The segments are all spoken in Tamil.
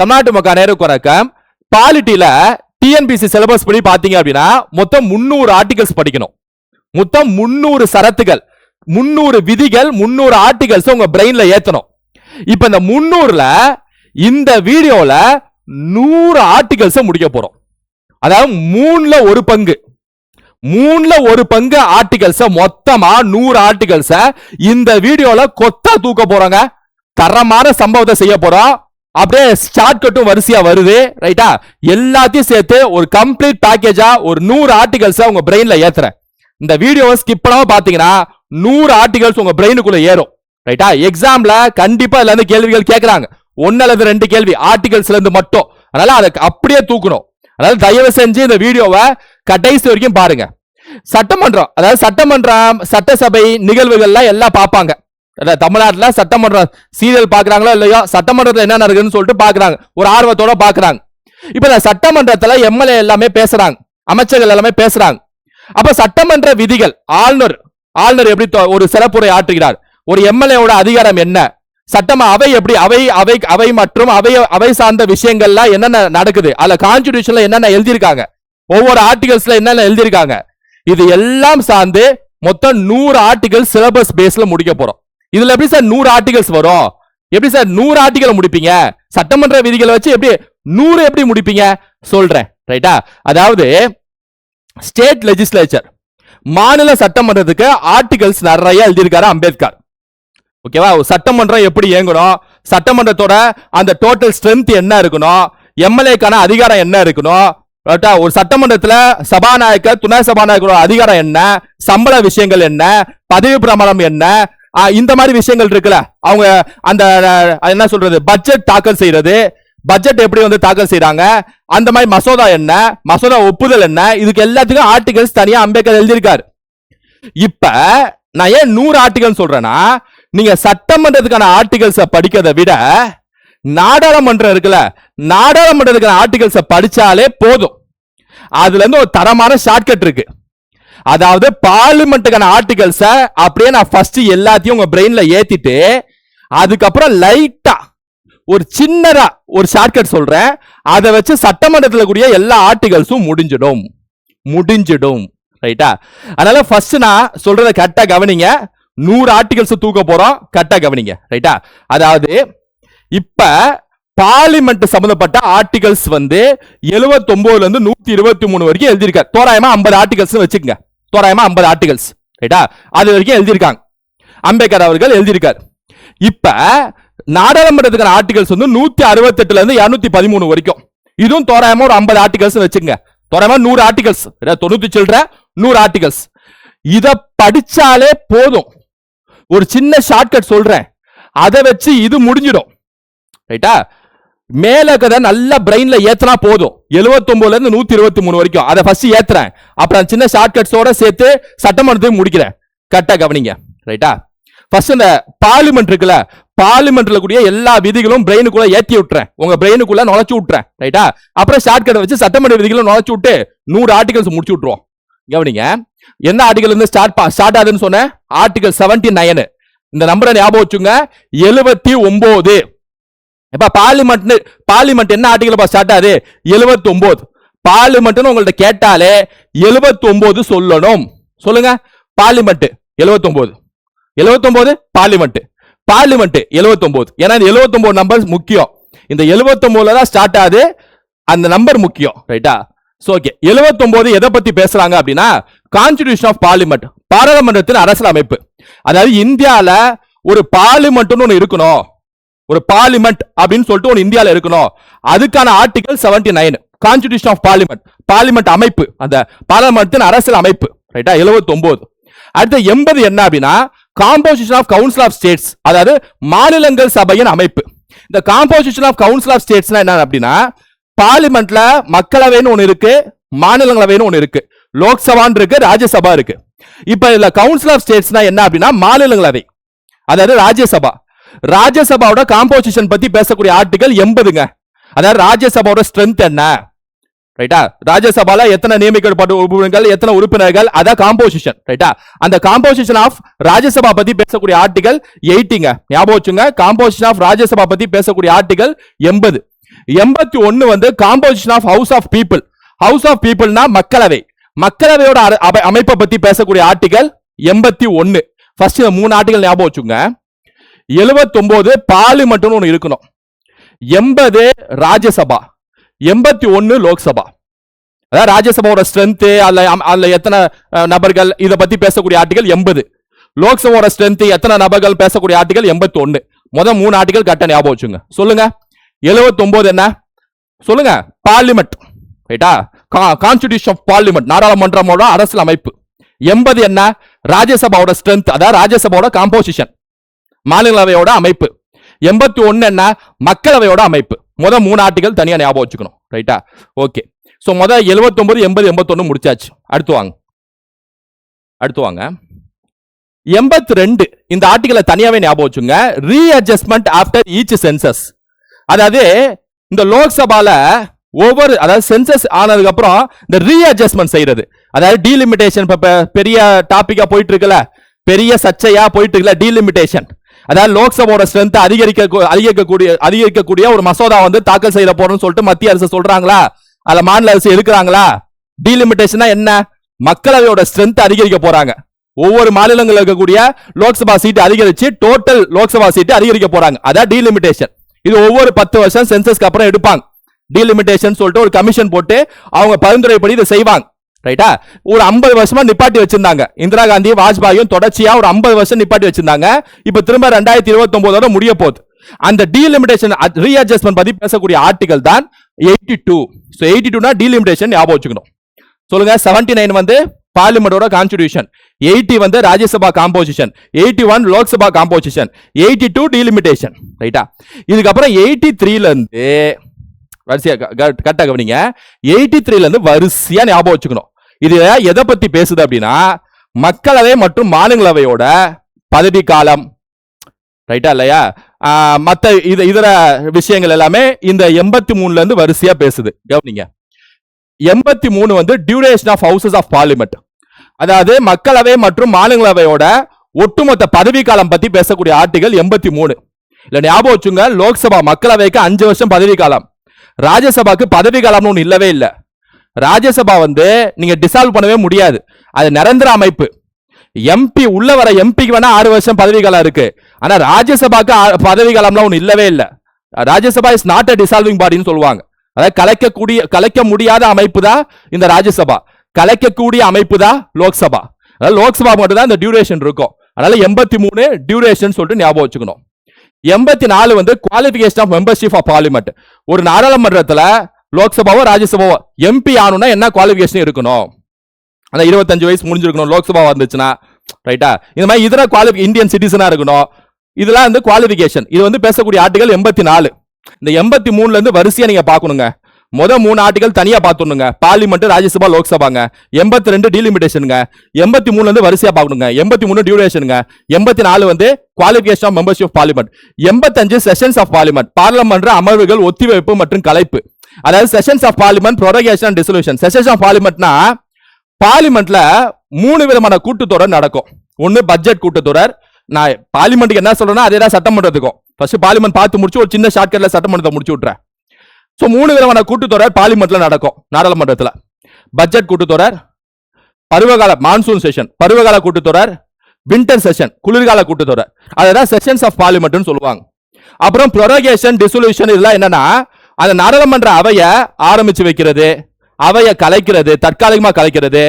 தமிழ்நாட்டு மக்கள் அனைவருக்கும் வணக்கம். பாலிட்டில டிஎன்பிசி சிலபஸ் படி பாத்தீங்க அப்படின்னா மொத்தம் 300 ஆர்டிகல்ஸ் படிக்கணும். மொத்தம் 300 சரத்துகள், 300 விதிகள், 300 ஆர்டிகல்ஸ் உங்க பிரெயின்ல ஏத்தணும். இப்ப இந்த 300ல இந்த வீடியோல 100 ஆர்டிகல்ஸ் முடிக்க போறோம். அதாவது 3ல ஒரு பங்கு ஆர்டிகல்ஸ், மொத்தமா 100 ஆர்டிகல்ஸ் இந்த வீடியோல கொத்தா தூக்க போறாங்க. தரமான சம்பவத்தை செய்ய போறோம். அப்படியே ஷார்ட்கட்டும் வரிசையா வருது, ரைட்டா? எல்லாத்தையும் சேர்த்து ஒரு கம்ப்ளீட் பேக்கேஜா ஒரு 100 ஆர்டிகல்ஸ் உங்க பிரெயின்ல ஏத்துறேன். இந்த வீடியோவை ஸ்கிப் பண்ணாம பாத்தீங்கன்னா 100 ஆர்டிகல்ஸ் உங்க பிரெயினுக்குள்ள ஏறும், ரைட்டா? எக்ஸாம்ல கண்டிப்பா இதுல இருந்து கேள்விகள் கேட்கறாங்க. 1 அல்லது 2 கேள்வி ஆர்டிகல்ஸ்ல இருந்து மட்டும். அதனால அதை அப்படியே தூக்கணும். அதாவது தயவு செஞ்சு இந்த வீடியோவை கடைசி வரைக்கும் பாருங்க. சட்டமன்றம், அதாவது சட்டசபை நிகழ்வுகள்லாம் எல்லாம் பார்ப்பாங்க. தமிழ்நாட்டுல சட்டமன்றம் சீரியல் பாக்குறாங்களோ இல்லையோ, சட்டமன்றத்துல என்ன நடக்குதுன்னு சொல்லிட்டு பாக்குறாங்க, ஒரு ஆர்வத்தோட பாக்குறாங்க. இப்ப இந்த சட்டமன்றத்துல எம்எல்ஏ எல்லாமே பேசுறாங்க, அமைச்சர்கள் எல்லாமே பேசுறாங்க. அப்ப சட்டமன்ற விதிகள், ஆளுநர் எப்படி ஒரு சிறப்புரை ஆற்றுகிறார், ஒரு எம்எல்ஏவோட அதிகாரம் என்ன, சட்டமா அவை எப்படி அவை மற்றும் அவை சார்ந்த விஷயங்கள்லாம் என்னென்ன நடக்குது, அதுல கான்ஸ்டிடியூஷன்ல என்னென்ன எழுதியிருக்காங்க, ஒவ்வொரு ஆர்டிகல்ஸ்ல என்னென்ன எழுதியிருக்காங்க, இது எல்லாம் சார்ந்து மொத்தம் 100 ஆர்டிகல் சிலபஸ் பேஸ்ல முடிக்க போறோம். இதுல எப்படி சார் 100 ஆர்டிகல்ஸ் வரும்? எப்படி சார் 100 ஆர்டிகல் முடிப்பீங்க? சட்டமன்ற விதிகளை வச்சு எப்படி 100 எப்படி முடிப்பீங்க சொல்றேன், ரைட்டா? அதாவது ஸ்டேட் லெஜிஸ்லேச்சர், மாநில சட்டமன்றத்துக்கு ஆர்டிகல்ஸ் நிறைய எழுதியிருக்காரு அம்பேத்கர். ஓகேவா? சட்டமன்றம் எப்படி இயங்கணும், சட்டமன்றத்தோட அந்த டோட்டல் ஸ்ட்ரென்த் என்ன இருக்கணும், எம்எல்ஏக்கான அதிகாரம் என்ன இருக்கணும், ஒரு சட்டமன்றத்துல சபாநாயகர், துணை சபாநாயகரோட அதிகாரம் என்ன, சம்பள விஷயங்கள் என்ன, பதவி பிரமாணம் என்ன, இந்த மாதிரி விஷயங்கள் இருக்குல்ல. அவங்க அந்த என்ன சொல்றது, பட்ஜெட் தாக்கல் செய்யறது, பட்ஜெட் எப்படி வந்து தாக்கல் செய்யறாங்க, அந்த மாதிரி மசோதா என்ன, மசோதா ஒப்புதல் என்ன, இதுக்கு எல்லாத்துக்கும் ஆர்டிகல்ஸ் தனியா அம்பேத்கர் எழுதியிருக்காரு. இப்ப நான் ஏன் 100 ஆர்டிகல் சொல்றேன்னா, நீங்க சட்டமன்றத்துக்கான ஆர்டிகல்ஸ் படிக்கிறதை விட நாடாளுமன்றம் இருக்குல்ல, நாடாளுமன்றத்துக்கான ஆர்டிகல்ஸ் படிச்சாலே போதும். அதுல இருந்து ஒரு தரமான ஷார்ட்கட் இருக்கு. அதாவது பார்லிமெண்ட்டுக்கான ஆர்டிகல்ஸ் அப்படியே நான் ஃபர்ஸ்ட் எல்லாத்தையும் உங்க பிரெயின்ல ஏத்திட்டு, அதுக்கப்புறம் லைட்டா ஒரு சின்னதா ஒரு ஷார்ட்கட் சொல்றேன். அதை வச்சு சட்டமன்றத்தில் கூடிய எல்லா ஆர்டிகல்ஸும் முடிஞ்சிடும், ரைட்டா? அதனால ஃபர்ஸ்ட் நான் சொல்றத கரெக்டா கவனிங்க. 100 ஆர்டிகல்ஸ் தூக்க போறோம், கரெக்டா கவனிங்க, ரைட்டா? அதாவது இப்ப பார்லிமெண்ட் சம்பந்தப்பட்ட ஆர்டிகல்ஸ் வந்து 79ல இருந்து 123 வரைக்கும் எழுதியிருக்காரு. தோராயமா 50 ஆர்டிகல்ஸ் வச்சுக்கங்க, தோராயமா 50 ஆர்டிகல்ஸ், ரைட்டா? அது வரைக்கும் எழுதியிருக்காங்க, அம்பேத்கர் அவர்கள் எழுதியிருக்காரு. இப்ப நாடாளுமன்றத்துக்கான ஆர்டிகல்ஸ் வந்து 168ல இருந்து 213 வரைக்கும், இதுவும் தோராயமா ஒரு 50 ஆர்டிகல்ஸ் வச்சுங்க. தோராயமா 100 ஆர்டிகல்ஸ், 90 சில்ற 100 ஆர்டிகல்ஸ். இத படிச்சாலே போதும். ஒரு சின்ன ஷார்ட்கட் சொல்றேன், அதை வச்சு இது முடிஞ்சிடும், ரைட்டா? மேல கதை நல்லா பிரெயின்ல ஏத்தனா போதும். 79ல இருந்து 123 வரைக்கும் அதை ஃபர்ஸ்ட் ஏத்துறேன், அப்புறம் சின்ன ஷார்ட்கட்ஸோட சேர்த்து சட்டமன்றத்தையும் முடிக்கிறேன். கரெக்டா கவனிங்க, ரைட்டா? ஃபர்ஸ்ட் இந்த பார்லிமெண்ட் இருக்குல்ல, பார்லிமெண்ட்ல கூடிய எல்லா விதிகளும் பிரெயினுக்குள்ள ஏத்தி விட்டுறேன், உங்க பிரெயினுக்குள்ள நுழைச்சு விட்டுறேன், ரைட்டா? அப்புறம் ஷார்ட்கட் வச்சு சட்டமன்ற விதிகளை நுழைச்சு விட்டு 100 ஆர்டிகல்ஸ் முடிச்சு விட்டுருவோம். கவனிங்க, என்ன ஆர்டிகல் இருந்து ஸ்டார்ட் ஆகுதுன்னு சொன்ன, ஆர்டிகல் 79. இந்த நம்பரை ஞாபகம் வச்சுங்க, 79. இப்ப பார்லிமெண்ட் என்ன ஆர்டிகல் ஸ்டார்ட் ஆகுது? 79. பார்லிமெண்ட் உங்கள்ட்ட கேட்டாலே 79 சொல்லணும். சொல்லுங்க, பார்லிமெண்ட் 79 பார்லிமெண்ட் 79. ஏன்னா இந்த 79 நம்பர் முக்கியம். இந்த 79ல தான் ஸ்டார்ட் ஆகுது, அந்த நம்பர் முக்கியம், ரைட்டா? சோ ஓகே, 79 எதை பத்தி பேசுறாங்க அப்படின்னா, கான்ஸ்டிடியூஷன் ஆஃப் பார்லிமெண்ட், பாராளுமன்றத்தின் அரசியல் அமைப்பு. அதாவது இந்தியால ஒரு பார்லிமெண்ட்னு ஒன்னு இருக்கணும், ஒரு பார்லிமெண்ட் அப்படின்னு சொல்லிட்டு ஒரு இந்தியால இருக்கணும். அதுக்கான article 79, constitution of parliament, parliament அமைப்பு, அந்த பாராளுமன்றத்தின் அரசியல் அமைப்பு, ரைட்டா? 79. அடுத்து 80 என்ன அப்படின்னா, composition of council of states, அதாவது மாநிலங்கள் சபையின் அமைப்பு. இந்த composition of council of states என்ன அப்படின்னா, பார்லிமெண்ட்ல மக்களவைன்னு ஒன்னு இருக்கு, மாநிலங்களவைன்னு ஒன்னு இருக்கு, லோக்சபான்னு இருக்கு, ராஜ்யசபா இருக்கு. இப்ப இதுல கவுன்சில் ஆஃப் ஸ்டேட்ஸ்னா என்ன அப்படின்னா மாநிலங்களவை, அதாவது ராஜ்யசபாவோட காம்போசிஷன் பத்தி பேசக்கூடிய ஆர்டிகல் 80ங்க. அதாவது ராஜ்யசபாவோட ஸ்ட்ரென்த் என்ன, ரைட்டா? ராஜ்யசபால எத்தனை நியமிக்கப்பட்ட உறுப்பினர்கள், எத்தனை உறுப்பினர்கள், அதான் காம்போசிஷன், ரைட்டா? அந்த காம்போசிஷன் ஆஃப் ராஜ்யசபா பத்தி பேசக்கூடிய ஆர்டிகல் 80ங்க. ஞாபகம் வச்சுங்க, காம்போசிஷன் ஆஃப் ராஜ்யசபா பத்தி பேசக்கூடிய ஆர்டிகல் 80. 81 வந்து composition of house of people. House of பீப்புள்னா மக்களவை. மக்களவையோட அமைப்பை பத்தி பேசக்கூடிய ஆர்டிகல் 81. ஃபர்ஸ்ட் இந்த 3 ஆர்டிகல் ஞாபகம் வச்சுங்க. 79 பார்லிமெண்ட்னு ஒன்று இருக்கணும். 80 ராஜ்யசபா, 81 லோக்சபா. அதாவது ராஜ்யசபாவோட ஸ்ட்ரென்த், அதுல எத்தனை நபர்கள், இதை பத்தி பேசக்கூடிய ஆர்டிகல் 80. லோக்சபாவோட ஸ்ட்ரென்த், எத்தனை நபர்கள் பேசக்கூடிய ஆர்டிகல் 81. முதல் 3 ஆர்டிகல் கரெக்டா ஞாபகம் வச்சுங்க. சொல்லுங்க. 79 என்ன சொல்லுங்க? பார்லிமெண்ட், ரைட்டா? கான்ஸ்டிடியூஷன் ஆஃப் பார்லிமெண்ட், நாடாளுமன்றமோட அரசியல் அமைப்பு. 80 என்ன? ராஜ்யசபாவோட ஸ்ட்ரென்த், அதாவது ராஜ்யசபாவோட காம்போசிஷன், மாநிலங்களவையோட அமைப்பு. 81 என்ன? மக்களவையோட அமைப்பு. முதல் 3 ஆர்டிகல் தனியா ஞாபகம் வச்சுக்கணும், ரைட்டா? ஓகே. சோ முதல் 79, 80, 81 முடிச்சாச்சு. அடுத்து வாங்க 82. இந்த ஆர்டிகலை தனியாவே ஞாபகம் வச்சுங்க. Readjustment after each census. அதாவது இந்த லோக்சபால ஒவ்வொரு, அதாவது சென்சஸ் ஆனதுக்கு அப்புறம் இந்த ரீஅட்ஜஸ்ட்மெண்ட் செய்யறது, அதாவது டீலிமிட்டேஷன். பெரிய டாபிக்கா போயிட்டு இருக்குல்ல, பெரிய சர்ச்சையா போயிட்டு இருக்குல்ல டீலிமிட்டேஷன். அதாவது லோக்சபாவோட ஸ்ட்ரென்த் அதிகரிக்கக்கூடிய ஒரு மசோதா வந்து தாக்கல் செய்ய போறோம்னு சொல்லிட்டு மத்திய அரசு சொல்றாங்களா, அதுல மாநில அரசு எடுக்கிறாங்களா? டீலிமிட்டேஷன் என்ன? மக்களவையோட ஸ்ட்ரென்த் அதிகரிக்க போறாங்க. ஒவ்வொரு மாநிலங்களில் இருக்கக்கூடிய லோக்சபா சீட் அதிகரிச்சு டோட்டல் லோக்சபா சீட் அதிகரிக்க போறாங்க. அதான் டீலிமிட்டேஷன். இது ஒவ்வொரு 10 வருஷம் சென்சஸ்க்கு அப்புறம் எடுப்பாங்க. டீலிமிட்டேஷன் சொல்லிட்டு ஒரு கமிஷன் போட்டு அவங்க பரிந்துரைப்படி இதை செய்வாங்க, ரைட்டா? ஒரு 50 வருஷமா நிப்பாட்டி வச்சிருந்தாங்க. இந்திரா காந்தி, வாஜ்பாயும் தொடர்ச்சியா ஒரு 50 வருஷம் நிப்பாட்டி வச்சிருந்தாங்க. இப்ப திரும்ப 2029 முடிய போகுது. அந்த டீலிமிட்டேஷன் ரீஅட்ஜஸ்ட்மெண்ட் பத்தி பேசக்கூடிய ஆர்டிகல் தான் 82. சோ 82னா டீலிமிட்டேஷன் ஞாபகம் வச்சுக்கணும். சொல்லுங்க. 79 வந்து பார்லிமெண்டோட கான்ஸ்டிடியூஷன், 80 வந்து Rajya Sabha composition, 81 Lok Sabha composition, 82 delimitation, ரைட்டா? இதுக்கப்புறம் 83ல இருந்து வரிசையா கரெக்டா கவனிங்க. 83ல இருந்து வரிசையா ஞாபகம் வச்சுக்கணும். இது எதை பத்தி பேசுது அப்படின்னா, மக்களவை மற்றும் மாநிலங்களவையோட பதவி காலம், ரைட்டா இல்லையா? மத்த இதர விஷயங்கள் எல்லாமே இந்த 83ல இருந்து வரிசையா பேசுது. கவனிங்க. 83 வந்து duration of houses of parliament, அதாவது மக்களவை மற்றும் மாநிலங்களவையோட ஒட்டுமொத்த பதவி காலம் பத்தி பேசக்கூடிய ஆர்டிகல் 83. இல்ல ஞாபகம் வச்சுங்க, லோக்சபா மக்களவைக்கு 5 வருஷம் பதவி காலம், ராஜ்யசபாக்கு பதவி காலம்னு ஒண்ணு இல்லவே இல்லை. ராஜ்யசபா வந்து நீங்க டிசால்வ் பண்ணவே முடியாது, அது நிரந்தர அமைப்பு. எம்பி உள்ள வர எம்பிக்கு வேணா 6 வருஷம் பதவி காலம் இருக்கு. ஆனா ராஜ்யசபாக்கு பதவி காலம்லாம் ஒண்ணு இல்லவே இல்லை. Rajya Sabha is not a dissolving பாடின்னு சொல்லுவாங்க. அதாவது கலைக்க முடியாத அமைப்பு தான் இந்த ராஜ்யசபா, கலைக்கக்கூடிய அமைப்பு தான் லோக்சபா. அதாவது லோக்சபா மட்டும் தான் இந்த டியூரேஷன் இருக்கும். அதனால 83 டியூரேஷன் சொல்லிட்டு ஞாபகம் வச்சுக்கணும். 84 வந்து qualification of membership of parliament. ஒரு நாடாளுமன்றத்துல லோக்சபாவோ ராஜ்யசபாவோ எம்பி ஆகணும்னா என்ன குவாலிஃபிகேஷன் இருக்கணும்? அந்த 25 வயசு முடிஞ்சிருக்கணும் லோக்சபா வந்துச்சுன்னா, ரைட்டா? இந்த மாதிரி இதர இந்தியன் சிட்டிசனா இருக்கணும். இதெல்லாம் வந்து குவாலிஃபிகேஷன். இது வந்து பேசக்கூடிய ஆர்டிகல் 84. இந்த 83ல இருந்து வரிசையா நீங்க பாக்கணுங்க. முதல் 3 ஆர்டிகல் தனியா பாத்துணுங்க. பார்லிமெண்ட், ராஜ்யசபா, லோக்சபாங்க. 82 டீலிமிட்டேஷனுங்க. 83ல இருந்து வரிசையா பாக்கணுங்க. 83 டியூரேஷனுங்க. 84 வந்து qualification of membership of parliament. 85 sessions of parliament, parliament அமர்வுகள் ஒத்திவைப்பு மற்றும் கலைப்பு. அதாவது sessions of parliament, prorogation and dissolution. Sessions of பார்லிமெண்ட்னா பார்லிமெண்ட்ல 3 விதமான கூட்டத்தொடர் நடக்கும். ஒன்னு பட்ஜெட் கூட்டத்தொடர். நான் பார்லிமெண்ட்டுக்கு என்ன சொல்றேன்னா அதே தான் சட்டமன்றத்துக்கும். ஃபர்ஸ்ட் பார்லிமெண்ட் பார்த்து முடிச்சு ஒரு சின்ன ஷார்ட்கட்ல சட்டமன்றத்தை முடிச்சு விட்டுறேன். சோ 3 விதமான கூட்டத்தொடர் பார்லிமெண்ட்ல நடக்கும். நாடாளுமன்றத்துல பட்ஜெட் கூட்டத்தொடர், பருவகால மான்சூன் செஷன் பருவகால கூட்டத்தொடர், வின்டர் செஷன் குளிர்கால கூட்டத்தொடர். அதான் செஷன்ஸ் ஆஃப் பார்லிமெண்ட்னு சொல்லுவாங்க. அப்புறம் ப்ரோரகேஷன், டிசல்யூஷன் இதெல்லாம் என்னன்னா, அந்த நாடாளுமன்ற அவையை ஆரம்பிச்சு வைக்கிறது, அவையை கலைக்கிறது, தற்காலிகமா கலைக்கிறது,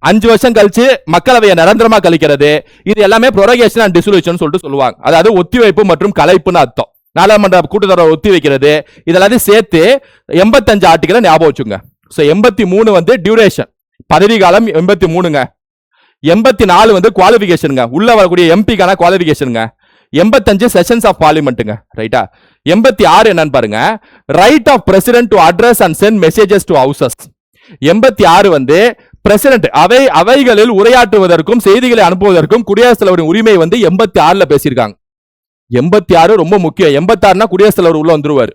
5 வருஷம் கழிச்சு மக்களவையை நிரந்தரமா கழிக்கிறது. இது எல்லாமே ப்ரோரகேஷன் அண்ட் டிசல்யூஷன் சொல்லிட்டு சொல்லுவாங்க. அதாவது ஒத்திவைப்பு மற்றும் கலைப்புன்னு அர்த்தம். நாடாளுமன்ற கூட்டத்தொடரை ஒத்தி வைக்கிறது, இதெல்லாம் சேர்த்து 85 ஆர்டிகலை ஞாபகம் வச்சுங்க. சோ 83 வந்து டியூரேஷன், பதவி காலம் 83ங்க. 84 வந்து குவாலிஃபிகேஷனுங்க, உள்ள வரக்கூடிய எம்பிக்கான குவாலிஃபிகேஷனுங்க. 85 செஷன்ஸ் ஆஃப் பார்லிமெண்ட்டுங்க, ரைட்டா? 86 என்னன்னு பாருங்க, right of president to address and send messages to houses. 86 வந்து பிரசிடென்ட் அவைகளில் உரையாற்றுவதற்கும் செய்திகளை அனுப்புவதற்கும் குடியரசுத் தலைவரின் உரிமை வந்து 86ல பேசியிருக்காங்க. 86 ரொம்ப முக்கியம். 86னா குடியரசுத் தலைவர் உள்ள வந்துருவாரு.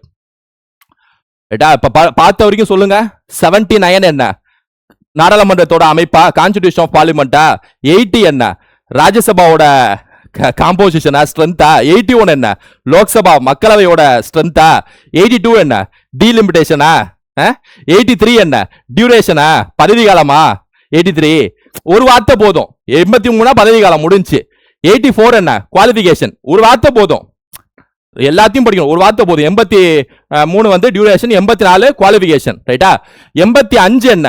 இப்ப பார்த்த வரைக்கும் சொல்லுங்க. 79 என்ன? நாடாளுமன்றத்தோட அமைப்பா, கான்ஸ்டிடியூஷன் ஆஃப் பார்லிமெண்டா? 80 என்ன? ராஜ்யசபாவோட காம்போசிஷனா ஸ்ட்ரென்த்தா 81 என்ன லோக்சபா மக்களவையோட ஸ்ட்ரென்த்தா 82 என்ன டீலிமிட்டேஷனா 83 என்ன டியூரேஷனா பதவி காலமா 83 ஒரு வார்த்தை போதும் 83 பதவி காலம் முடிஞ்சு 84 என்ன குவாலிஃபிகேஷன் ஒரு வார்த்தை போதும் எல்லாத்தையும் படிக்கணும் ஒரு வார்த்தை போதும் 83 வந்து டியூரேஷன் 84 குவாலிஃபிகேஷன் ரைட்டா 85 என்ன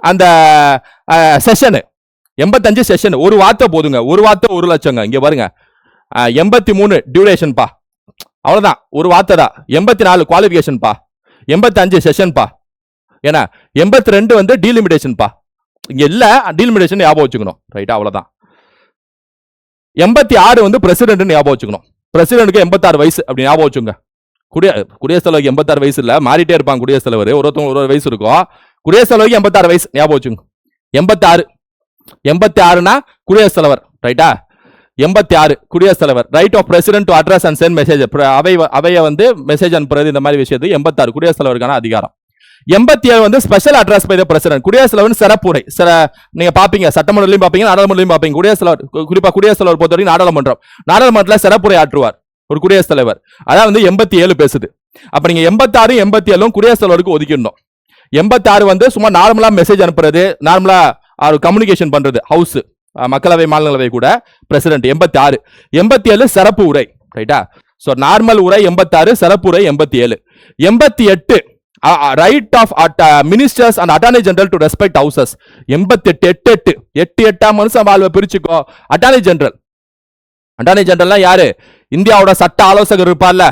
அந்த செஷன் 85 செஷன் ஒரு வார்த்தை போதுங்க ஒரு வார்த்தை 1 லட்சங்க இங்க பாருங்க 83 டியூரேஷன் பா அவ்வளவுதான் ஒரு வார்த்தை தான் 84 குவாலிஃபிகேஷன் பா 85 செஷன் பா ஏன்னா 82 வந்து டீலிமிட்டேஷன் பா இங்க இல்ல டீலிமிட்டேஷன் ஞாபகம் வச்சுக்கணும் ரைட்டா அவ்வளவுதான் 86 வந்து பிரசிடென்ட் ஞாபகம் வச்சுக்கணும் பிரசிடென்ட்க்கு 86 வயசு அப்படி ஞாபகம் வச்சுங்க குடியரசுத் தலைவருக்கு 86 வயசு இல்ல மாறிட்டே இருப்பாங்க குடியரசுத் தலைவர் ஒருத்தவங்க ஒரு வயசு இருக்கும் குடியரசுத் தலைவருக்கு 86 வயசு ஞாபகம் வச்சுங்க 86னா குடியரசுத் தலைவர் ரைட்டா 86 குடியரசுத் தலைவர் right of president to address and send message அவைய வந்து மெசேஜ் அனுப்புறது இந்த மாதிரி விஷயத்துக்கு 86 குடியரசுத் தலைவருக்கான அதிகாரம் 87 வந்து special address by the president குடியரசுத் தலைவர் சிறப்புரை நீங்க பாப்பீங்க சட்டமன்றத்திலும் பாப்பீங்க நாடாளுமன்றத்திலும் பாப்பீங்க குடியரசுத் தலைவர் குறிப்பா குடியரசுத் தலைவர் பொறுத்தவரைக்கும் நாடாளுமன்றத்துல சிறப்புரை ஆற்றுவார் ஒரு குடியரசுத் தலைவர் அதான் வந்து 87 பேசுது அப்ப நீங்க 86 87 குடியரசுத் தலைவருக்கு ஒதுக்கிடணும் 86 வந்து சும்மா நார்மலா மெசேஜ் அனுப்புறது நார்மலா கம்யூனிகேஷன் பண்றது ஹவுஸ் மக்களவை மாநிலங்களவை கூட பிரசிடென்ட் 87 சிறப்பு உரை ரைட்டா சோ நார்மல் உரை 86 சிறப்பு உரை 87 right of ministers and attorney general to respect houses 88 மனுஷன் வாழ்வை பிரிச்சுக்கோ அட்டார்னி ஜெனரல்னா யாரு இந்தியாவோட சட்ட ஆலோசகர் இருப்பார்ல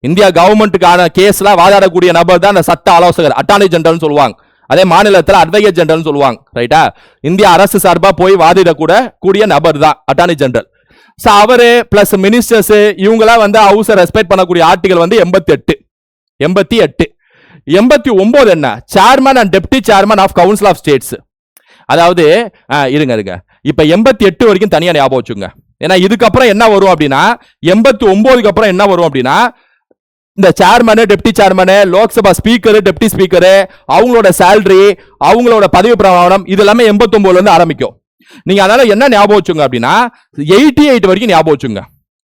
இந்தியா கவர்மெண்ட்டுக்கான கேஸ்லாம் வாதாடக்கூடிய நபர் தான் அந்த சட்ட ஆலோசகர் அட்டார்னி ஜெனரல் சொல்லுவாங்க அதே மாநிலத்தில் அட்வொகேட் ஜெனரல் சொல்லுவாங்க ரைட்டா இந்தியா அரசு சார்பா போய் வாதிடக்கூடிய நபர் தான் அட்டார்னி ஜெனரல் சோ அவரு பிளஸ் மினிஸ்டர்ஸ் இவங்களாம் வந்து ஹவுஸை ரெஸ்பெக்ட் பண்ணக்கூடிய ஆர்டிகல் வந்து 88 89 என்ன chairman and deputy chairman of council of states அதாவது இருங்க இப்ப 88 வரைக்கும் தனியா ஞாபகம் வச்சுங்க ஏன்னா இதுக்கப்புறம் என்ன வரும் அப்படின்னா 89க்கு அப்புறம் என்ன வரும் அப்படின்னா இந்த chairman deputy chairman Lok Sabha speaker deputy speaker அவங்களோட சேலரி அவங்களோட பதவி பிரமாணம் இது எல்லாமே 89ல இருந்து ஆரம்பிக்கும் நீங்க அதனால என்ன ஞாபகம் வச்சுங்க அப்படின்னா 88 வரைக்கும் ஞாபகம் வச்சுங்க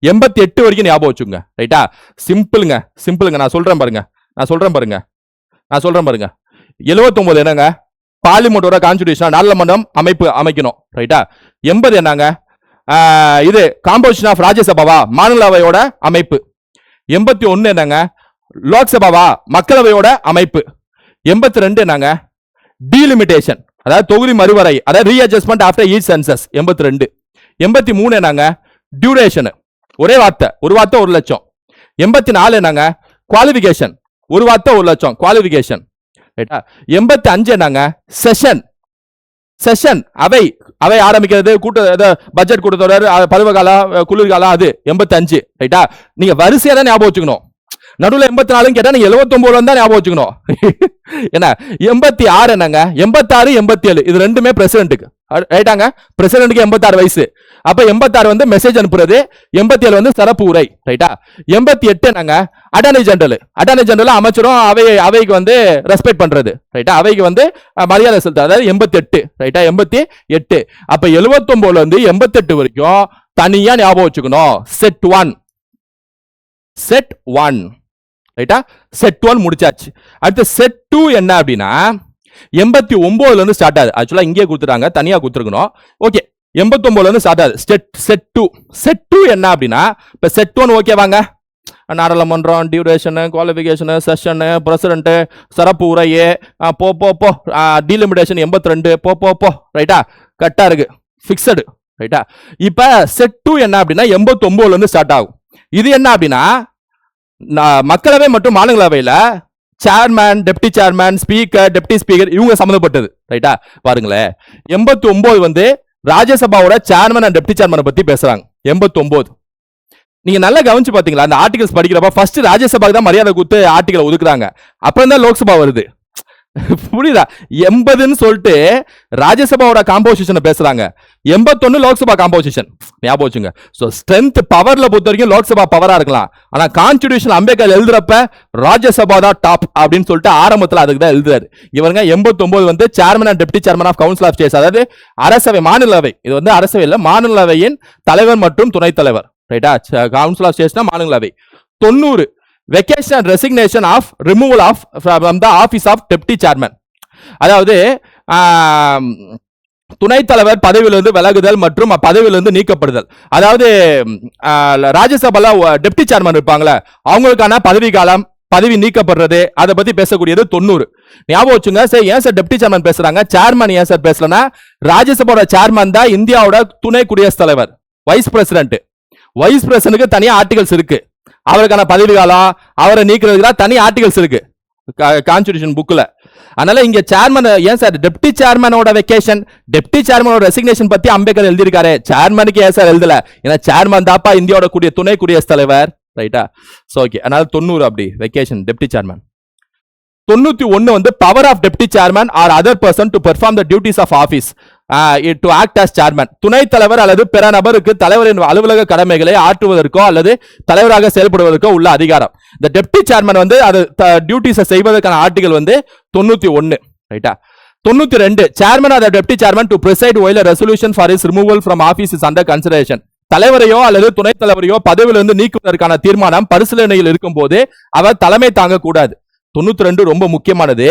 88 வரைக்கும் ஞாபகம் வச்சுங்க ரைட்டா சிம்பிளுங்க நான் சொல்றேன் பாருங்க 79 என்னங்க பார்லிமெண்டோட கான்ஸ்டிடியூஷன் நாடாளுமன்றம் அமைக்கணும் ரைட்டா 80 என்னங்க இது காம்போசிஷன் ஆஃப் ராஜ்யசபாவா மாநிலவையோட அமைப்பு 81 என்னங்க லோக்சபாவா மக்களவையோட அமைப்பு 82 என்னங்க டீலிமிட்டேஷன் அதாவது தொகுதி மறுவரை அதாவது ரீஅட்ஜஸ்ட்மெண்ட் ஆஃப்டர் ஈச் சென்சஸ் 82 83 என்னங்க டியூரேஷன் ஒரே வார்த்தை ஒரு வார்த்தை 1 லட்சம் 84 என்னங்க குவாலிஃபிகேஷன் ஒரு வார்த்தை 1 லட்சம் குவாலிஃபிகேஷன் ரைட்டா 85 என்னங்க செஷன் அவை ஆரம்பிக்கிறது பட்ஜெட் கூட்டத்தொடர் பருவகாலம் குளிர்காலம் அது 85 ரைட்டா நீங்க வரிசையா தான் ஞாபகம் வச்சுக்கணும் நடுவில் 84 கேட்டா நீங்க 79 தான் ஞாபகம் வச்சுக்கணும் என்ன 86 என்னங்க 86 87 இது ரெண்டுமே பிரசிடென்ட்டுக்கு ரைட்டாங்க பிரசிடென்ட்டுக்கு 86 வயசு அப்ப 86 வந்து மெசேஜ் அனுப்புறது 87 வந்து சிறப்பு உரை ரைட்டா 88 என்னங்க அட்டார்னி ஜெனரல் அமைச்சரும் அவைக்கு வந்து ரெஸ்பெக்ட் பண்றது ரைட்டா அவைக்கு வந்து மரியாதை செலுத்த அதாவது 88 ரைட்டா 88 அப்ப 79ல இருந்து 88 வரைக்கும் தனியா ஞாபகம் வச்சுக்கணும் செட் 1 ரைட்டா செட் 1 முடிச்சாச்சு அடுத்து செட் 2 என்ன அப்படின்னா 89ல இருந்து ஸ்டார்ட் ஆகுது ஆக்சுவலா இங்கே கொடுத்துட்டாங்க தனியா கொடுத்துருக்கணும் ஓகே 89ல இருந்து ஸ்டார்ட் ஆகுது செட் 2 என்ன அப்படின்னா இப்ப செட் 1 ஓகே வாங்க நாடாளுமன்றம் டியூரேஷன் குவாலிஃபிகேஷன் செஷன் பிரசிடென்ட் சிறப்பு உரையே போ டீலிமிட்டேஷன் 82 போ ரைட்டா கரெக்டா இருக்கு பிக்சடு ரைட்டா இப்ப செட் 2 என்ன அப்படின்னா 89ல இருந்து ஸ்டார்ட் ஆகும் இது என்ன அப்படின்னா மக்களவை மற்றும் மாநிலங்களவையில chairman deputy chairman speaker deputy speaker இவங்க சம்பந்தப்பட்டது ரைட்டா பாருங்களேன் 89 வந்து ராஜ்யசபாவோட சேர்மன் அண்ட் டெப்டி சேர்மனை பத்தி பேசுறாங்க 89 நீங்க நல்லா கவனிச்சு பாத்தீங்களா அந்த ஆர்டிகல்ஸ் படிக்கிறப்ப ஃபர்ஸ்ட் ராஜ்யசபாக்கு தான் மரியாதை கொடுத்து ஆர்டிகல் ஒதுக்குறாங்க அப்புறம் தான் லோக்சபா வருது புரியுதா? 80ன்னு சொல்லிட்டு ராஜ்யசபாவோட காம்போசிஷனை பேசுறாங்க, 81 லோக்சபா காம்போசிஷன். ஞாபகம் வச்சுங்க. ஸோ ஸ்ட்ரென்த் பவர்ல பொறுத்த வரைக்கும் லோக்சபா பவரா இருக்கலாம், ஆனா கான்ஸ்டிடியூஷன் அம்பேத்கர் எழுதுறப்ப ராஜ்யசபா தான் டாப் அப்படின்னு சொல்லிட்டு ஆரம்பத்தில் அதுக்கு தான் எழுதுறாரு. இவங்க 89 வந்து chairman and deputy chairman of council of states, அதாவது அரசவை, மாநிலவை. இது வந்து அரசவை இல்ல, மாநிலவையின் தலைவர் மற்றும் துணைத் தலைவர். ரைட்டா? கவுன்சில் ஆஃப் ஸ்டேட்ஸ்னா மாநிலவை. 90 vacation and resignation of removal of from the office of deputy chairman, அதாவது துணைத் தலைவர் பதவியிலிருந்து விலகுதல் மற்றும் பதவியிலிருந்து நீக்கப்படுதல். அதாவது ராஜ்யசபால டெப்டி சேர்மன் இருப்பாங்களே அவங்களுக்கான பதவி காலம், பதவி நீக்கப்படுறது, அதை பத்தி பேசக்கூடியது 90. ஞாபகம் வச்சுங்க. சரி, ஏன் சார் டெப்டி சேர்மன் பேசுறாங்க, சேர்மன் ஏன் சார் பேசலன்னா, ராஜ்யசபாவோட சேர்மன் தான் இந்தியாவோட துணை குடியரசுத் தலைவர், வைஸ் பிரசிடென்ட். வைஸ் பிரசிடென்ட்க்கு தனியா ஆர்டிகல்ஸ் இருக்கு, அவருக்கான பதவி காலம், அவரை நீக்கிறதுக்கு தனி ஆர்டிகல்ஸ் இருக்கு கான்ஸ்டிடியூஷன் புக்ல. அதனால இங்க சேர்மன் ஏன் சார் டெப்டி சேர்மனோட வெக்கேஷன், டெப்டி சேர்மனோட ரெசிக்னேஷன் பத்தி அம்பேத்கர் எழுதியிருக்காரு, சேர்மனுக்கு ஏன் சார் எழுதல? ஏன்னா சேர்மன் தாப்பா இந்தியாவோட கூடிய துணை குடியரசுத் தலைவர். ரைட்டா? So okay. அதனால 90 அப்படி வெக்கேஷன் டெப்டி சேர்மன். 91 வந்து power of deputy chairman or other person to perform the duties of office to act as chairman. துணைத் தலைவர் அல்லது பிற நபருக்கு தலைவரின் அலுவலக கடமைகளை ஆற்றுவதற்கோ அல்லது தலைவராக செயல்படுவதற்கோ உள்ள அதிகாரம். இந்த டெப்டி சேர்மன் வந்து அது டியூட்டிஸை செய்வதற்கான ஆர்டிகல் வந்து 91. ரைட்டா? 92 chairman or deputy chairman to preside while a resolution for his removal from office is under consideration. தலைவரையோ அல்லது துணைத் தலைவரையோ பதவியிலிருந்து நீக்குவதற்கான தீர்மானம் பரிசீலனையில் இருக்கும் போது அவர் தலைமை தாங்க கூடாது. 92 ரொம்ப முக்கியமானது.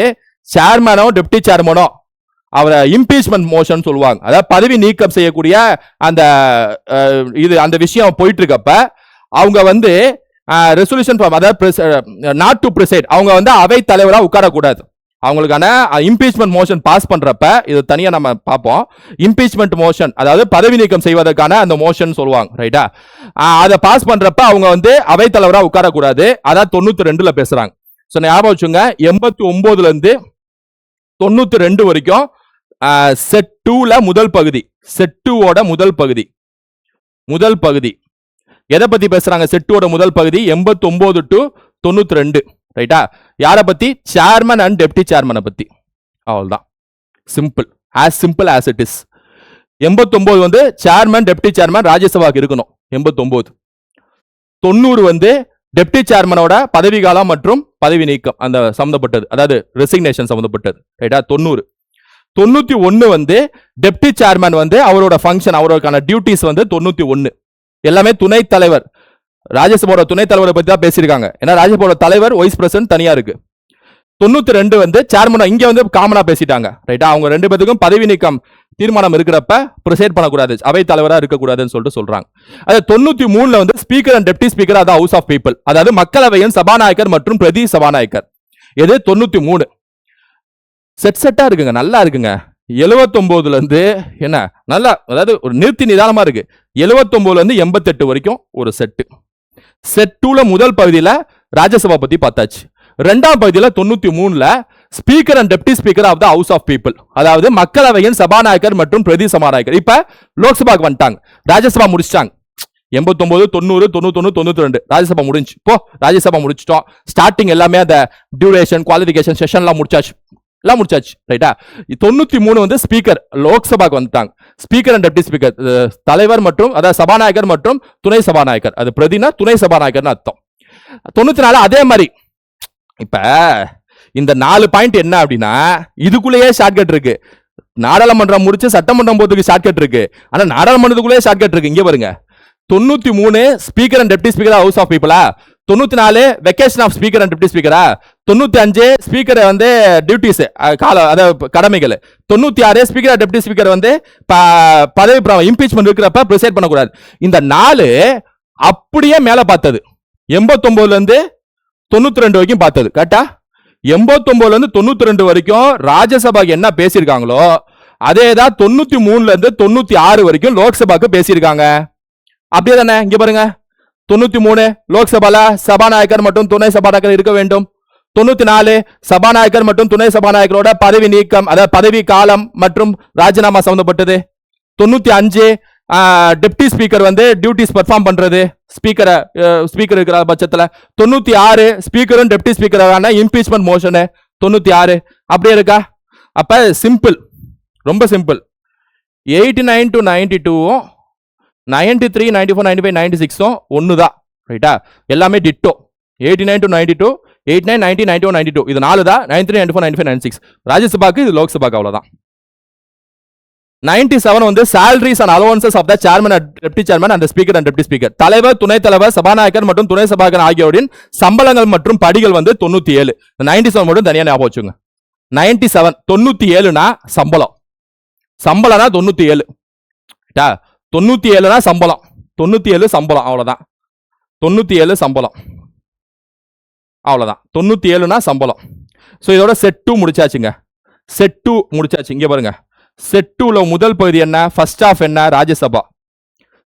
சேர்மனோ டெப்டி சேர்மனோ அவரை இம்பீச்மெண்ட் மோஷன் சொல்லுவாங்க, அதாவது பதவி நீக்கம் செய்யக்கூடிய அந்த இது அந்த விஷயம் போயிட்டு இருக்கப்ப அவங்க வந்து ரெசல்யூஷன் நாட் டு பிரிசைட், அவங்க வந்து அவை தலைவராக உட்காரக்கூடாது. அவங்களுக்கான இம்பீச்மெண்ட் மோஷன் பாஸ் பண்றப்ப இது தனியா நம்ம பார்ப்போம். இம்பீச்மெண்ட் மோஷன் அதாவது பதவி நீக்கம் செய்வதற்கான அந்த மோஷன் சொல்லுவாங்க. ரைட்டா? அதை பாஸ் பண்றப்ப அவங்க வந்து அவை தலைவராக உட்காரக்கூடாது. அதான் 92ல பேசுறாங்க. ஸோ ஞாபகம் வச்சுங்க. 89ல இருந்து 92 வரைக்கும் செட் 2ல முதல் பகுதி, செட் 2ஓட முதல் பகுதி எதை பத்தி பேசுறாங்க? செட் 2ஓட முதல் பகுதி 89 டு 92. ரைட்டா? யார பத்தி? சேர்மன் அண்ட் டெப்டி சேர்மனை பத்தி. அவ்வளவுதான். Simple as it is. 89 வந்து சேர்மன் டெப்டி சேர்மன் ராஜ்யசபாக்கு இருக்கணும். 89. 90 வந்து டெப்டி சேர்மனோட பதவி காலம் மற்றும் பதவி நீக்கம் அந்த சம்பந்தப்பட்டது, அதாவது ரெசிக்னேஷன் சம்பந்தப்பட்டது. ரைட்டா? 90. 91 வந்து டெப்டி சேர்மன் வந்து அவரோட ஃபங்க்ஷன், அவருக்கான டியூட்டிஸ் வந்து 91. எல்லாமே துணைத் தலைவர், ராஜ்யசபாவோட துணைத் தலைவரை பத்தி தான் பேசியிருக்காங்க. ஏன்னா ராஜ்யசபாவோட தலைவர் வைஸ் பிரசிடென்ட் தனியா இருக்கு. 92 வந்து சேர்மன் இங்க வந்து காமனா பேசிட்டாங்க. ரைட்டா? அவங்க ரெண்டு பேருக்கும் பதவி நீக்கம் தீர்மானம் இருக்கிறப்ப ப்ரிசைட் பண்ணக்கூடாது, அவை தலைவரா இருக்கக்கூடாதுன்னு சொல்லிட்டு சொல்றாங்க. அது 93ல வந்து ஸ்பீக்கர் அண்ட் டெப்டி ஸ்பீக்கர் அதாவது ஹவுஸ் ஆஃப் பீப்புள், அதாவது மக்களவையின் சபாநாயகர் மற்றும் பிரதி சபாநாயகர். இது 93. செட்டா இருக்குங்க, நல்லா இருக்குங்க. 79ல இருந்து என்ன நல்லா, அதாவது ஒரு நிறுத்தி நிதானமா இருக்கு. 79ல இருந்து 88 வரைக்கும் ஒரு செட் 2ல முதல் பகுதியில ராஜ்யசபா பத்தி பார்த்தாச்சு. இரண்டாம் பகுதியில 93ல speaker and deputy speaker of the house of people, அதாவது மக்களவையின் சபாநாயகர் மற்றும் பிரதி சபாநாயகர். இப்ப லோக்சபாக்கு வந்துட்டாங்க, ராஜ்யசபா முடிச்சிட்டாங்க. 89, 90, 91, 92 ராஜ்யசபா முடிஞ்சு. இப்போ ராஜ்யசபா முடிச்சிட்டோம். ஸ்டார்டிங் எல்லாமே அந்த டியூரேஷன், குவாலிஃபிகேஷன் செஷன்லாம் முடிச்சாச்சு. ரைட்டா? 93 வந்து ஸ்பீக்கர் லோக்சபாக்கு வந்துட்டாங்க. ஸ்பீக்கர் அண்ட் டெப்டி ஸ்பீக்கர் தலைவர் மற்றும் அதாவது சபாநாயகர் மற்றும் துணை சபாநாயகர். அது பிரதினா துணை சபாநாயகர்னு அர்த்தம். 94 அதே மாதிரி. இப்ப இந்த 4 பாயிண்ட் என்ன அப்படின்னா இதுக்குள்ளேயே ஷார்ட்கட் இருக்கு. நாடாளுமன்றம் முடிச்சு சட்டமன்றம் போறதுக்கு ஷார்ட்கட் இருக்கு, ஆனா நாடாளுமன்றத்துக்குள்ளேயே ஷார்ட்கட் இருக்கு. இங்க பாருங்க, 93 speaker and deputy speaker house of பீப்புளா, 94 vacation of speaker and deputy ஸ்பீக்கரா, 95 ஸ்பீக்கர் வந்து டியூட்டிஸ் அதாவது கடமைகள், 96 ஸ்பீக்கர் டெப்டி ஸ்பீக்கர் வந்து பதவி இம்பீச்மெண்ட் இருக்கிறப்ப ப்ரிசைட் பண்ணக்கூடாது. இந்த 4 அப்படியே மேல பார்த்தது 89ல இருந்து 92 வரைக்கும் பார்த்தது. கரெக்டா? 89ல இருந்து 92 வரைக்கும் ராஜ்யசபாக்கு என்ன பேசியிருக்காங்களோ அதேதான் 93ல இருந்து 96 வரைக்கும் லோக்சபாக்கு பேசியிருக்காங்க. அப்படியே தானே? இங்க பாருங்க, 93 லோக்சபால சபாநாயகர் மற்றும் துணை சபாநாயகர் இருக்க வேண்டும். 94 சபாநாயகர் மற்றும் துணை சபாநாயகரோட பதவி நீக்கம் அதாவது பதவி காலம் மற்றும் ராஜினாமா சம்பந்தப்பட்டது. 95 டெப்டி ஸ்பீக்கர் வந்து டியூட்டிஸ் பெர்ஃபார்ம் பண்றது ஸ்பீக்கர் இருக்கிற பட்சத்துல. 96 ஸ்பீக்கரும் டெப்டி ஸ்பீக்கரான இம்பீச்மெண்ட் மோஷன். 96 அப்படியே இருக்கா? அப்ப சிம்பிள், ரொம்ப சிம்பிள். 89 to 92 93 94 95 96 ஒண்ணுதான். ரைட்டா? எல்லாமே டிட்டோ. 89 to 92 89 90 91 92 இது 4 தான். 93 94 95 96 ராஜ்யசபாக்கு, இது லோக்சபாக்கு அவ்வளவுதான். 97 வந்து salaries and allowances of the chairman and deputy chairman and the speaker and deputy speaker. தலைவர், துணைத் தலைவர், சபாநாயகர் மற்றும் துணை சபாநாயகர் ஆகியோரின் சம்பளங்கள் மற்றும் படிகள் வந்து 97. 97 மட்டும் தனியா ஞாபகம் வச்சுங்க. 97 97னா சம்பளம். சம்பளம்னா 97. 97னா சம்பளம். 97 சம்பளம் அவ்வளவுதான். 97 சம்பளம் அவ்வளவுதான். 97னா சம்பளம். சோ இதோட செட் 2 முடிச்சாச்சுங்க. செட் 2 முடிச்சாச்சு. இங்க பாருங்க. செட் 2ல முதல் பகுதி என்ன? ஃபர்ஸ்ட் ஆஃப் என்ன? ராஜ்யசபா.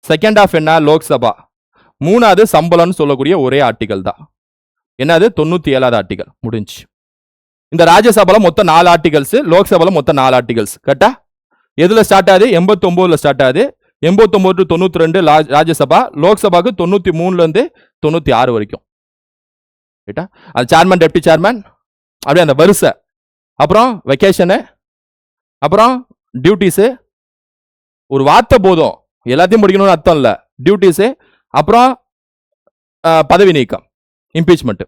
செகண்ட் ஆஃப் என்ன? லோக்சபா. மூணாவது சம்பளம்னு சொல்லக்கூடிய ஒரே ஆர்டிகல் தான். என்னது? 97வது ஆர்டிகல் முடிஞ்சு. இந்த ராஜ்யசபால மொத்தம் 4 ஆர்டிகல்ஸ், லோக்சபால மொத்தம் 4 ஆர்டிகல்ஸ். கரெக்டா? எதுல ஸ்டார்ட் ஆகுது? 89ல ஸ்டார்ட் ஆகுது. 89 to 92 ராஜ்யசபா. லோக்சபாக்கு 93ல இருந்து 96 வரைக்கும். ரைட்டா? அது சேர்மன், டெப்டி சேர்மன், அப்படியே அந்த வரிசை. அப்புறம் வெக்கேஷனு, அப்புறம் டியூட்டிஸ். ஒரு வார்த்தை போதும், எல்லாத்தையும் முடிக்கணும்னு அர்த்தம் இல்ல. டியூட்டிஸ், அப்புறம் பதவி நீக்கம், இம்பீச்மெண்ட்.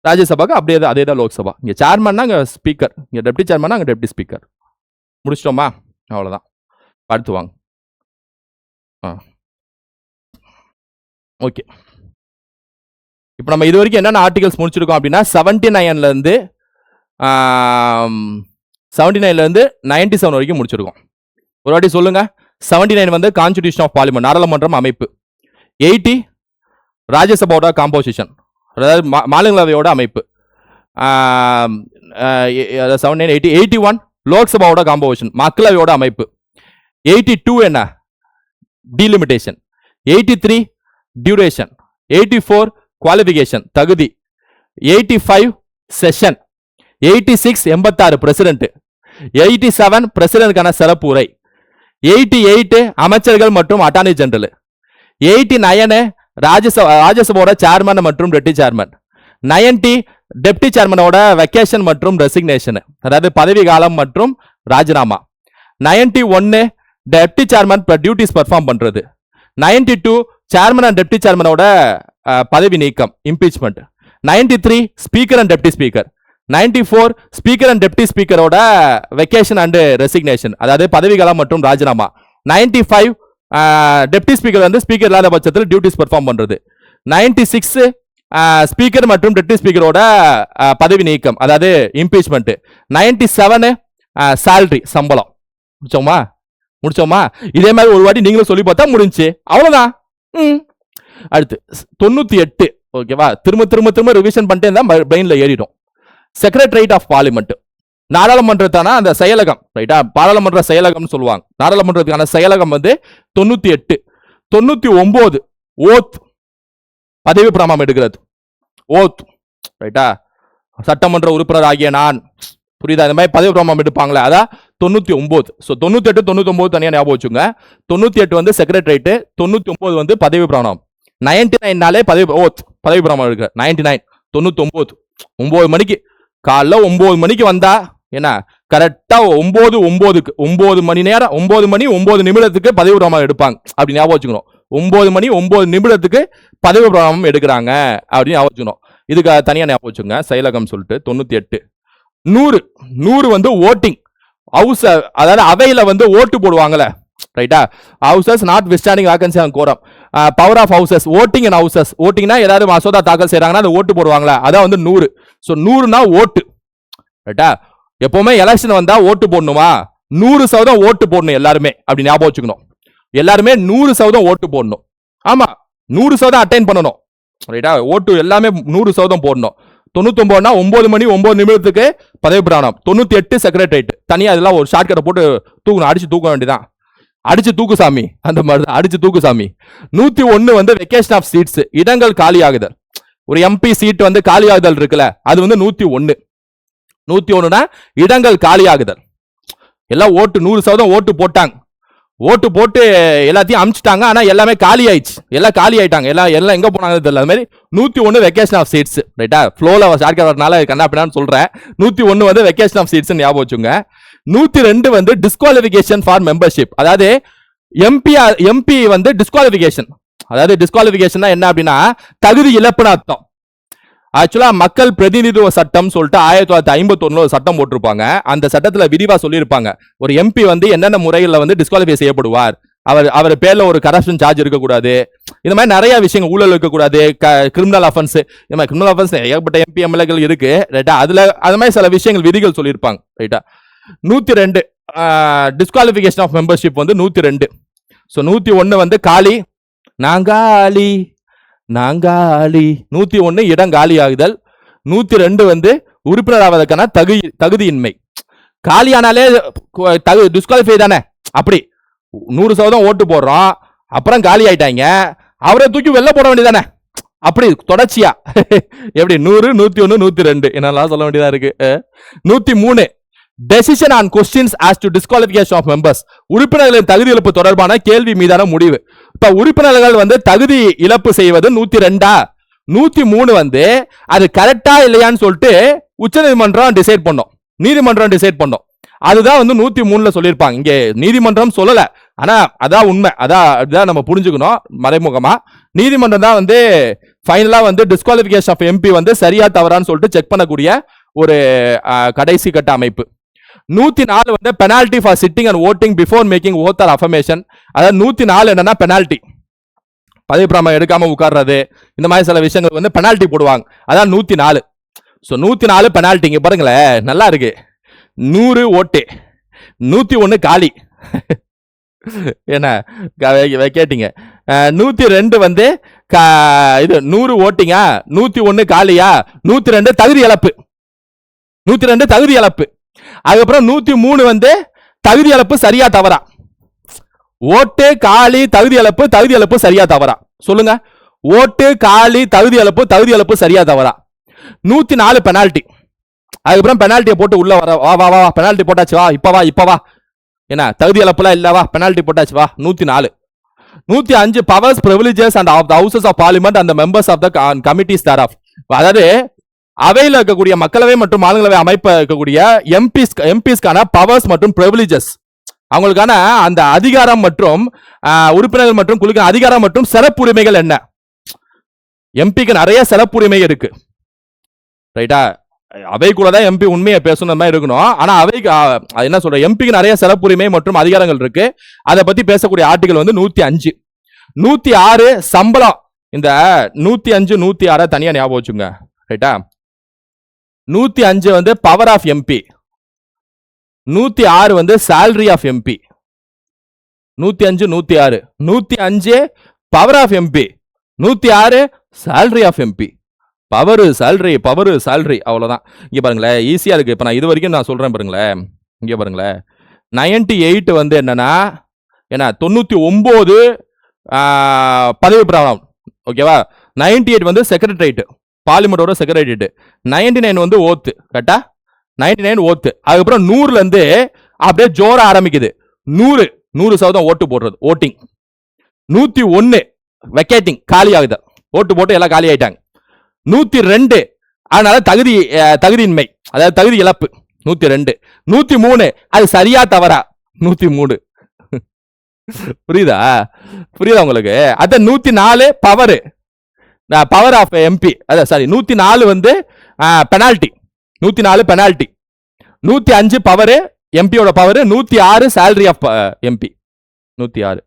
ராஜ்யசபாக்கு அப்படியே அதே தான் லோக்சபா. இங்க சேர்மன்னா அங்க ஸ்பீக்கர், இங்க டெப்டி சேர்மன்னா அங்க டெப்டி ஸ்பீக்கர். முடிச்சிட்டோமா? அவ்வளவுதான். அடுத்து வாங்க. ஓகே, இப்போ நம்ம இது வரைக்கும் என்னென்ன ஆர்டிகல்ஸ் முடிச்சிருக்கோம் அப்படின்னா 79ல இருந்து 97 வரைக்கும் முடிச்சிருக்கோம். ஒரு வாட்டி சொல்லுங்க. 79 வந்து கான்ஸ்டிடியூஷன் ஆஃப் பார்லிமெண்ட், நாடாளுமன்றம் அமைப்பு. 80 ராஜ்யசபாவோட காம்போசிஷன், அதாவது மாநிலங்களவையோட அமைப்பு. 79 80 81 லோக்சபாவோட காம்போசிஷன், மக்களவையோட அமைப்பு. 82 என்ன? டீலிமிட்டேஷன். 83 டியூரேஷன். 84 குவாலிஃபிகேஷன், தகுதி. 85 செஷன். 86 86 பிரசிடென்ட். 87 பிரசிடென்ட்கான சிறப்பு உரை. 88 அமைச்சர்கள் மற்றும் அட்டார்னி ஜெனரல். 89 ராஜ்யசபாவோட சேர்மன் மற்றும் டெப்டி சேர்மன். 90 டெப்டி சேர்மனோட வெக்கேஷன் மற்றும் ரெசிக்னேஷன், அதாவது பதவி காலம் மற்றும் ராஜினாமா. 91 டெப்டி சேர்மன் டியூட்டிஸ் பெர்ஃபார்ம் பண்றது. 92 சேர்மன் அண்ட் டெப்டி சேர்மனோட பதவி நீக்கம், impeachment. 93 speaker and deputy speaker. 94 speaker and deputy ஸ்பீக்கரோட வெக்கேஷன் அண்ட் ரெசிக்னேஷன், அதாவது பதவி காலம் மற்றும் ராஜினாமா. 95 டெப்டி ஸ்பீக்கர் வந்து ஸ்பீக்கர் இல்லாத பட்சத்தில் டியூட்டிஸ் பெர்ஃபார்ம் பண்றது. 96 ஸ்பீக்கர் மற்றும் டெப்டி ஸ்பீக்கரோட பதவி நீக்கம், அதாவது இம்பீச்மெண்ட். 97 salary சம்பளம். முடிச்சோமா? இதே மாதிரி ஒரு வாட்டி நீங்களும் சொல்லி பார்த்தா முடிஞ்சு. அவ்வளவுதான். அடுத்து 98. ஓகேவா? திரும்ப ரிவிஷன் பண்ணிட்டே இருந்தா பிரெயின்ல ஏறிடும். செக்ரட்டரியேட் ஆஃப் பார்லிமெண்ட், நாடாளுமன்றத்தான அந்த செயலகம். ரைட்டா? பாராளுமன்ற செயலகம் சொல்லுவாங்க. நாடாளுமன்றத்துக்கான செயலகம் வந்து 98. 99 ஓத், பதவி பிரமாணம் எடுக்கிறது. ஓத். ரைட்டா? சட்டமன்ற உறுப்பினர் ஆகிய நான், புரியுதா? இந்த மாதிரி பதவி பிரமாணம் எடுப்பாங்களே, அதான் 99. ஸோ 98 99 தனியா ஞாபகம் வச்சுங்க. 98 வந்து செக்ரட்டரியேட், 99 வந்து பதவி பிரமாணம். 99 பதவி பிரமாணம் எடுக்க. 99 99 9 மணிக்கு காலைல 9 மணிக்கு வந்தா என்ன, கரெக்டா 9 மணி நேரம், 9 மணி 9 நிமிடத்துக்கு பதவி பிரமாணம் எடுப்பாங்க. அப்படி ஞாபகம் வச்சுக்கணும். 9 மணி 9 நிமிடத்துக்கு பதவி பிரமாணம் எடுக்கிறாங்க அப்படின்னு ஞாபகம் வச்சுக்கணும். இதுக்கு தனியா ஞாபகம் வச்சுங்க. செயலகம் சொல்லிட்டு 98. 100 வந்து ஓட்டிங் ஹவுஸ், அதாவது அவையில வந்து ஓட்டு போடுவாங்கல்ல. ரைட்டா? Houses notwithstanding vacancy and quorum. Power of houses, voting and houses. ஓட்டிங்னா ஏதாவது மசோதா தாக்கல் செய்யறாங்கன்னா அதை ஓட்டு போடுவாங்களா, அதான் வந்து 100. ஸோ 100னா ஓட்டு. ரைட்டா? எப்பவுமே எலெக்ஷன் வந்தா ஓட்டு போடணுமா? 100% ஓட்டு போடணும் எல்லாருமே. அப்படி ஞாபகம் வச்சுக்கணும். எல்லாருமே 100% ஓட்டு போடணும். ஆமா, 100% அட்டைன் பண்ணணும். ரைட்டா? ஓட்டு எல்லாமே 100% போடணும். 99னா 9 மணி 9 நிமிடத்துக்கு பதவி பிரமாணம். 98 செக்ரட்டரியேட். தனியா அதெல்லாம் ஒரு ஷார்ட்கட்டை போட்டு தூக்கணும், அடிச்சு தூக்க வேண்டியதான். அடிச்சு தூக்கு சாமி, அந்த மாதிரி அடிச்சு தூக்கு சாமி. 101 வந்து வெக்கேஷன் ஆஃப் சீட்ஸ், இடங்கள் காலியாகுதல். ஒரு எம்பி சீட் வந்து காலியாகுதல் இருக்குல்ல, அது வந்து 101. 101னா இடங்கள் காலியாகுதல். எல்லாம் ஓட்டு 100% ஓட்டு போட்டாங்க. ஓட்டு போட்டு எல்லாத்தையும் அமிச்சிட்டாங்க. ஆனா எல்லாமே காலி ஆயிடுச்சு, எல்லாம் காலி ஆயிட்டாங்க, எல்லாம் எங்க போனாங்க தெரியல. அது மாதிரி 101 வெக்கேஷன் ஆஃப் சீட்ஸ். ரைட்டா, ஃப்ளோல ஷார்ட்கட் வரனால கண்ணா அப்படின்னு சொல்றேன். 101 வந்து வெக்கேஷன் ஆஃப் சீட்ஸ் ஞாபகம் வச்சுங்க. 102 வந்து டிஸ்குவாலிஃபிகேஷன் ஃபார் மெம்பர்ஷிப். அதாவது எம்பி வந்து டிஸ்குவாலிஃபிகேஷன். அதாவது டிஸ்குவாலிஃபிகேஷன் என்ன அப்படின்னா தகுதி இழப்புன்னு அர்த்தம். ஆக்சுவலா மக்கள் பிரதிநிதித்துவ சட்டம் சொல்லிட்டு 1951 ஒரு சட்டம் போட்டிருப்பாங்க. அந்த சட்டத்துல விரிவா சொல்லியிருப்பாங்க ஒரு எம்பி வந்து என்னென்ன முறைகள்ல வந்து டிஸ்குவாலிஃபை செய்யப்படுவார், அவர் பேர்ல ஒரு கரப்ஷன் சார்ஜ் இருக்கக்கூடாது, இந்த மாதிரி நிறைய விஷயங்கள், ஊழல் இருக்கக்கூடாது, கிரிமினல் அஃபென்ஸ், இந்த மாதிரி கிரிமினல் அஃபென்ஸ் ஏகப்பட்ட எம்பி எம்எல்ஏக்கள் இருக்கு. ரைட்டா, அதுல அது மாதிரி சில விஷயங்கள் விதிகள் சொல்லியிருப்பாங்க. ரைட்டா, 102 டிஸ்குவாலிஃபிகேஷன் ஆஃப் மெம்பர்ஷிப் வந்து 102. ஸோ 101 வந்து காலி, நாங்காலி நாங்காலி. 101 இடம் காலி ஆகுதல். 102 வந்து உறுப்பினர் ஆவதற்கான தகுதியின்மை. காலியானாலே டிஸ்குவாலிஃபை தானே. அப்படி 100% ஓட்டு போடுறோம், அப்புறம் காலி ஆயிட்டாங்க, அவரை தூக்கி வெளில போட வேண்டியதானே. அப்படி தொடர்ச்சியா எப்படி 100, 101, 102 என்னெல்லாம் சொல்ல வேண்டியதா இருக்கு. 103 decision on questions as to disqualification of members. உறுப்பினர்களின் தகுதி இழப்பு தொடர்பான கேள்வி மீதான முடிவு. இப்ப உறுப்பினர்கள் வந்து தகுதி இழப்பு செய்வது 102. 103 வந்து அது கரெக்டா இல்லையான்னு சொல்லிட்டு உச்சநீதிமன்றம் டிசைட் பண்ணோம், நீதிமன்றம் டிசைட் பண்ணோம். அதுதான் வந்து 103ல சொல்லியிருப்பாங்க. இங்க நீதிமன்றம் சொல்லல, ஆனா அதான் உண்மை, அதான் நம்ம புரிஞ்சுக்கணும். மறைமுகமா நீதிமன்றம் தான் வந்து ஃபைனலா வந்து டிஸ்குவாலிஃபிகேஷன் ஆஃப் எம்பி வந்து சரியா தவறான்னு சொல்லிட்டு செக் பண்ணக்கூடிய ஒரு கடைசி கட்ட அமைப்பு. 104 வந்து penalty for sitting and voting before making oath or affirmation. அதாவது 104 என்னன்னா பெனால்டி, பதவி பிரமாணம் எடுக்காம உட்கார்றது, இந்த மாதிரி சில விஷயங்கள் வந்து பெனால்டி போடுவாங்க. அதான் 104. So 104 penalty. இங்க பாருங்களேன், நல்லா இருக்கு. 100 ஓட்டு, 101 காலி. என்ன கேட்டீங்க? 102 வந்து இது 100 ஓட்டிங்கா, 101 காலியா, 102 தகுதி இழப்பு, 102 தகுதி இழப்பு. அதுக்கப்புறம் 103 வந்து தகுதி இழப்பு சரியா தவறா. ஓட்டு காலி தகுதி இழப்பு சரியா தவறா சொல்லுங்க. ஓட்டு காலி தகுதி இழப்பு சரியா தவறா. 104 பெனால்டி. அதுக்கப்புறம் பெனால்ட்டியை போட்டு உள்ள வர, வா பெனால்டி போட்டாச்சு, வா இப்ப வா என்ன தகுதி இழப்புலாம் இல்ல, வா பெனால்டி போட்டாச்சு, வா. 104. 105 powers privileges and of the houses of parliament and members of the committees thereof. அதாவது அவையில் இருக்கக்கூடிய மக்களவை மற்றும் மாநிலங்களவை அமைப்பு இருக்கக்கூடிய எம்பிஸ்க்கான பவர்ஸ் மற்றும் பிரிவிலேஜஸ், அவங்களுக்கான அந்த அதிகாரம் மற்றும் உறுப்பினர்கள் மற்றும் குழுக்கள் அதிகாரம் மற்றும் சிறப்புரிமைகள் என்ன. எம்பிக்கு நிறைய சிறப்புரிமை இருக்கு. ரைட்டா, அவை கூட தான் எம்பி உண்மையை பேசணும் மாதிரி இருக்கணும். ஆனா அவைக்கு என்ன சொல்ற, எம்பிக்கு நிறைய சிறப்புரிமை மற்றும் அதிகாரங்கள் இருக்கு. அதை பத்தி பேசக்கூடிய ஆர்டிகல் வந்து 105. 106 சம்பளம். இந்த 105 106 தனியா ஞாபகம் வச்சுங்க. ரைட்டா, 105 வந்து பவர் ஆஃப் எம்பி, 106 வந்து salary of MP. 105 106 105 power of MP, 106 salary of MP. Power salary அவ்வளவுதான். இங்க பாருங்களேன், ஈஸியா இருக்கு. இப்ப நான் இது வரைக்கும் நான் சொல்றேன் பாருங்களேன். இங்க பாருங்களேன், 98 வந்து என்னன்னா 99 பதவி பிரமாணம். ஓகேவா. 98 வந்து செக்ரட்டரியேட், பார்லிமெண்டோட செக்ரட்டரியேட். 99 வந்து ஓத்து. கரெக்டா, 99 ஓத்து. அதுக்கப்புறம் 100ல இருந்து அப்படியே ஜோர ஆரம்பிக்குது. 100% ஓட்டு போடுறது, ஓட்டிங். 101 வெக்கேட்டிங், காலி ஆகுது, ஓட்டு போட்டு எல்லாம் காலி ஆயிட்டாங்க. 102 அதனால தகுதியின்மை, அதாவது தகுதி இழப்பு. 102. 103 அது சரியா தவறா. 103 புரியுதா உங்களுக்கு? அத 104 பவர் ஆஃப் எம்பி, அதான் சாரி 104 வந்து பெனால்டி. 104 பெனால்டி. 105 பவர், எம்பியோட power. 106 salary of MP. 106.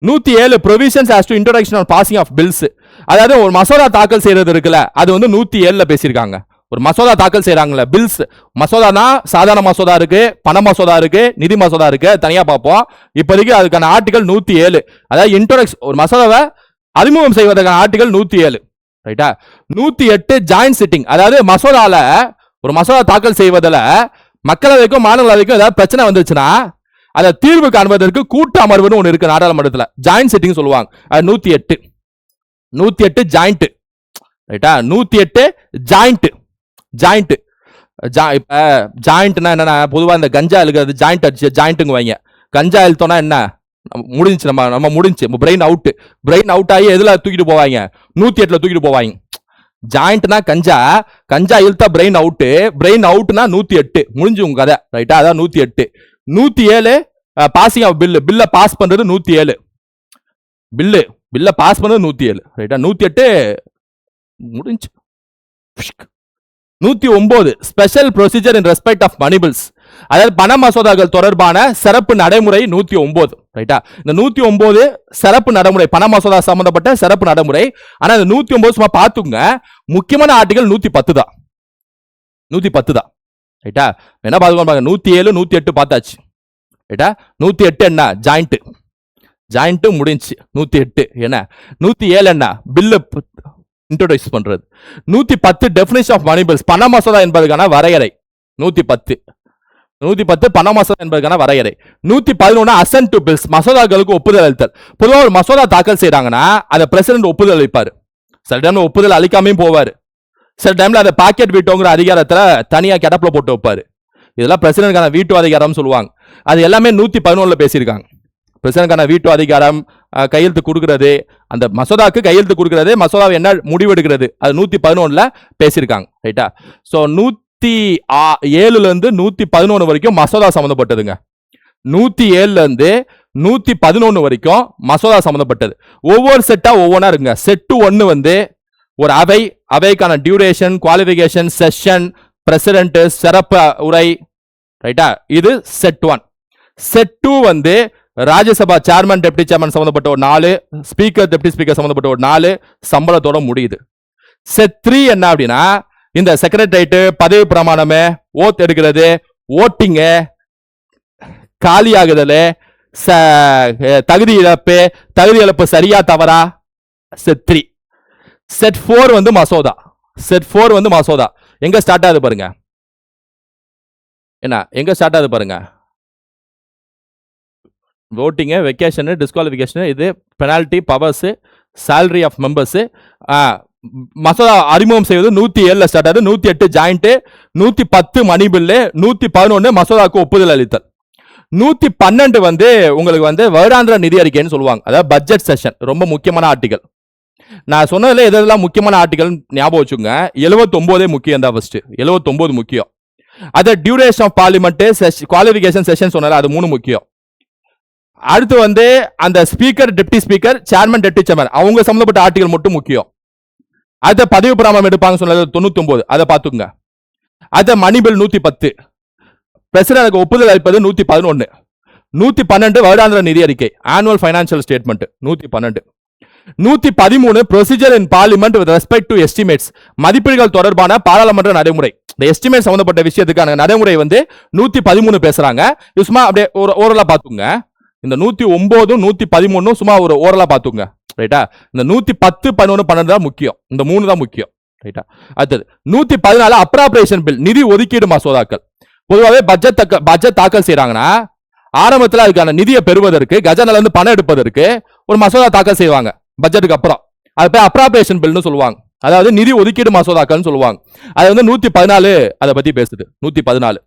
107 provisions as to introduction and passing of bills. அதாவது ஒரு மசோதா தாக்கல் செய்யறது இருக்குல்ல, அது வந்து 107ல பேசியிருக்காங்க. ஒரு மசோதா தாக்கல் செய்யறாங்கல்ல, பில்ஸ். மசோதானா சாதாரண மசோதா இருக்கு, பண மசோதா இருக்கு, நிதி மசோதா இருக்கு, தனியா பார்ப்போம். இப்போதைக்கு அதுக்கான ஆர்டிகல் 107. அதாவது இன்ட்ரோடக்ஷன், ஒரு மசோதாவை அறிமுகம் செய்வதற்கான ஆர்டிகல் 107. ரைட்டா. 108 ஜாயிண்ட் சிட்டிங். அதாவது மசோதால ஒரு மசோதா தாக்கல் செய்வதில் மக்களவைக்கும் மாநிலங்களவைக்கும் ஏதாவது பிரச்சனை வந்துச்சுன்னா அதை தீர்வு காண்பதற்கு கூட்ட அமர்வுன்னு ஒன்று இருக்கு நாடாளுமன்றத்தில், ஜாயிண்ட் சிட்டிங் சொல்லுவாங்க. அது 108. 108 ஜாயிண்ட். ரைட்டா, 108 ஜாயிண்ட். ஜாயிண்ட்னா என்னன்னா, பொதுவாக இந்த கஞ்சா இழுக்கிறது ஜாயிண்ட் அடிச்சு ஜாயிண்ட்டுங்க வைங்க. கஞ்சா இழுத்தோம்னா என்ன, முடிஞ்சு நம்ம முடிஞ்சு பிரெயின் அவுட் ஆகி எதுல தூக்கிட்டு போவாங்க 108ல தூக்கிட்டு போவாங்க. ஜாயிண்ட்னா கஞ்சா இழுத்தா பிரெயின் அவுட்னா 108 முடிஞ்சு உங்க கதை ரைட்டா. அதான் 107 பாசிங் ஆஃப் பில்ல பாஸ் பண்றது 107 பில்ல பாஸ் பண்றது 107 ரைட்டா. 108 முடிஞ்சு. 109 special procedure in respect of money bills, அதாவது பண மசோதாக்கள் தொடர்பான சிறப்பு நடைமுறை 109 ரைட்டா. இந்த 109 சிறப்பு நடைமுறை பண மசோதா சம்பந்தப்பட்ட சிறப்பு நடைமுறை. ஆனா இந்த 109 சும்மா பாத்துங்க, முக்கியமான ஆர்டிகல் 110 தான் 110 தான் ரைட்டா. என்ன பாத்துக்கோங்க, 107 108 பார்த்தாச்சு ரைட்டா. 108 என்ன ஜாயிண்ட் முடிஞ்சு. 108 என்ன 107 என்ன பில்லு இன்ட்ரோடியூஸ் பண்றது. 110 டெஃபினிஷன் ஆஃப் மணி பில்ஸ், பண மசோதா என்பதற்கான வரையறை. 110 பண மசோதா என்பதற்கான வரையறை. 111 அசென்ட் டு பில்ஸ், மசோதாக்களுக்கு ஒப்புதல் அளித்தல். பொதுவாக ஒரு மசோதா தாக்கல் செய்யறாங்கன்னா அதை பிரசிடென்ட் ஒப்புதல் அளிப்பாரு. சில டைம்ல ஒப்புதல் அளிக்காமையும் போவாரு. சில டைம்ல அதை பாக்கெட் வீட்டோங்கிற அதிகாரத்துல தனியா கிடப்புல போட்டு வைப்பாரு. இதெல்லாம் பிரசிடென்ட்கான வீட்டு அதிகாரம் சொல்லுவாங்க. அது எல்லாமே 111 பேசியிருக்காங்க. பிரசிடென்ட்கான வீட்டு அதிகாரம், கையெழுத்து கொடுக்கிறது, அந்த மசோதாக்கு கையெழுத்து கொடுக்கிறது, மசோதாவை என்ன முடிவெடுக்கிறது, அது 111 பேசியிருக்காங்க ரைட்டா. சோ 107 இருந்து 111 வரைக்கும் மசோதா சம்பந்தப்பட்டதுங்க. 107 இருந்து 111 வரைக்கும் மசோதா சம்பந்தப்பட்டது. ஒவ்வொரு செட்டா ஒவ்வொன்றா இருக்குங்க. செட் 1 வந்து ஒரு அவைக்கான டியூரேஷன், குவாலிஃபிகேஷன், செஷன், பிரசிடென்ட், சிறப்பு உரை ரைட்டா. இது செட் 1. செட் 2 வந்து ராஜ்யசபா சேர்மன், டெப்டி சேர்மன் சம்பந்தப்பட்ட ஒரு 4, ஸ்பீக்கர், டெப்டி ஸ்பீக்கர் சம்பந்தப்பட்ட ஒரு 4, சம்பளத்தோட முடியுது. செட் 3 என்ன அப்படின்னா இந்த செக்ரட்டரியேட், பதவி பிரமாணமே, ஓத் எடுக்கிறது, ஓட்டிங்கு, காலியாகுதல், தகுதி இழப்பு சரியா தவறா. செட் 3. செட் 4 வந்து மசோதா. எங்க ஸ்டார்ட் ஆகுது பாருங்க, எங்க ஸ்டார்ட் ஆகுது பாருங்க. voting, vacation, disqualification, இது penalty, powers, salary of members, மசோதா அறிமுகம் செய்வது 107 ஸ்டார்ட் ஆகுது. 108 ஜாயிண்ட், 110 மணி பில்லு, 111 மசோதாவுக்கு ஒப்புதல் அளித்தல். 112 வந்து உங்களுக்கு வந்து வருடாந்திர நிதி அறிக்கைன்னு சொல்லுவாங்க. அதாவது பட்ஜெட் செஷன், ரொம்ப முக்கியமான ஆர்டிகல். நான் சொன்னதுல எதெல்லாம் முக்கியமான ஆர்டிகல் ஞாபகம் வச்சுங்க. 79 முக்கியம் தான். ஃபர்ஸ்ட் 79 முக்கியம். அது duration of parliament, qualification, session சொன்னால அது 3 முக்கியம். அடுத்து வந்து அந்த speaker, deputy speaker, chairman, deputy chairman அவங்க சம்பந்தப்பட்ட ஆர்டிகல் மட்டும் முக்கியம். அத பதவி பிரமாணம் எடுப்பாங்க சொன்னது 99, அதை பார்த்துங்க. அத மணி பில் 110, பிரசிடென்ட்க்கு ஒப்புதல் அளிப்பது 111, 112 வருடாந்திர நிதி அறிக்கை, annual financial statement 112, 113 procedure in parliament with respect to estimates, மதிப்பீடுகள் தொடர்பான பாராளுமன்ற நடைமுறை. இந்த எஸ்டிமேட் சம்பந்தப்பட்ட விஷயத்துக்கான நடைமுறை வந்து 113 பேசுறாங்க. சும்மா அப்படியே ஓரலா பார்த்துங்க. இந்த 109 113 சும்மா ஒரு ஓரலா பார்த்துங்க ரைட்டா. இந்த 110 11 12 தான் முக்கியம். இந்த 3 தான் முக்கியம் ரைட்டா. அடுத்தது 114 அப்ராப்ரியேஷன் பில், நிதி ஒதுக்கீடு மசோதாக்கள். பொதுவாகவே பட்ஜெட் தாக்கல் செய்யறாங்கன்னா ஆரம்பத்தில் அதுக்கான நிதியை பெறுவதற்கு, கஜானால இருந்து பணம் எடுப்பதற்கு ஒரு மசோதா தாக்கல் செய்வாங்க பட்ஜெட்டுக்கு அப்புறம். அது பேர் அப்ராப்ரியேஷன் பில்னு சொல்லுவாங்க. அதாவது நிதி ஒதுக்கீடு மசோதாக்கள்னு சொல்லுவாங்க. அது வந்து 114 அதை பத்தி பேசுது. 114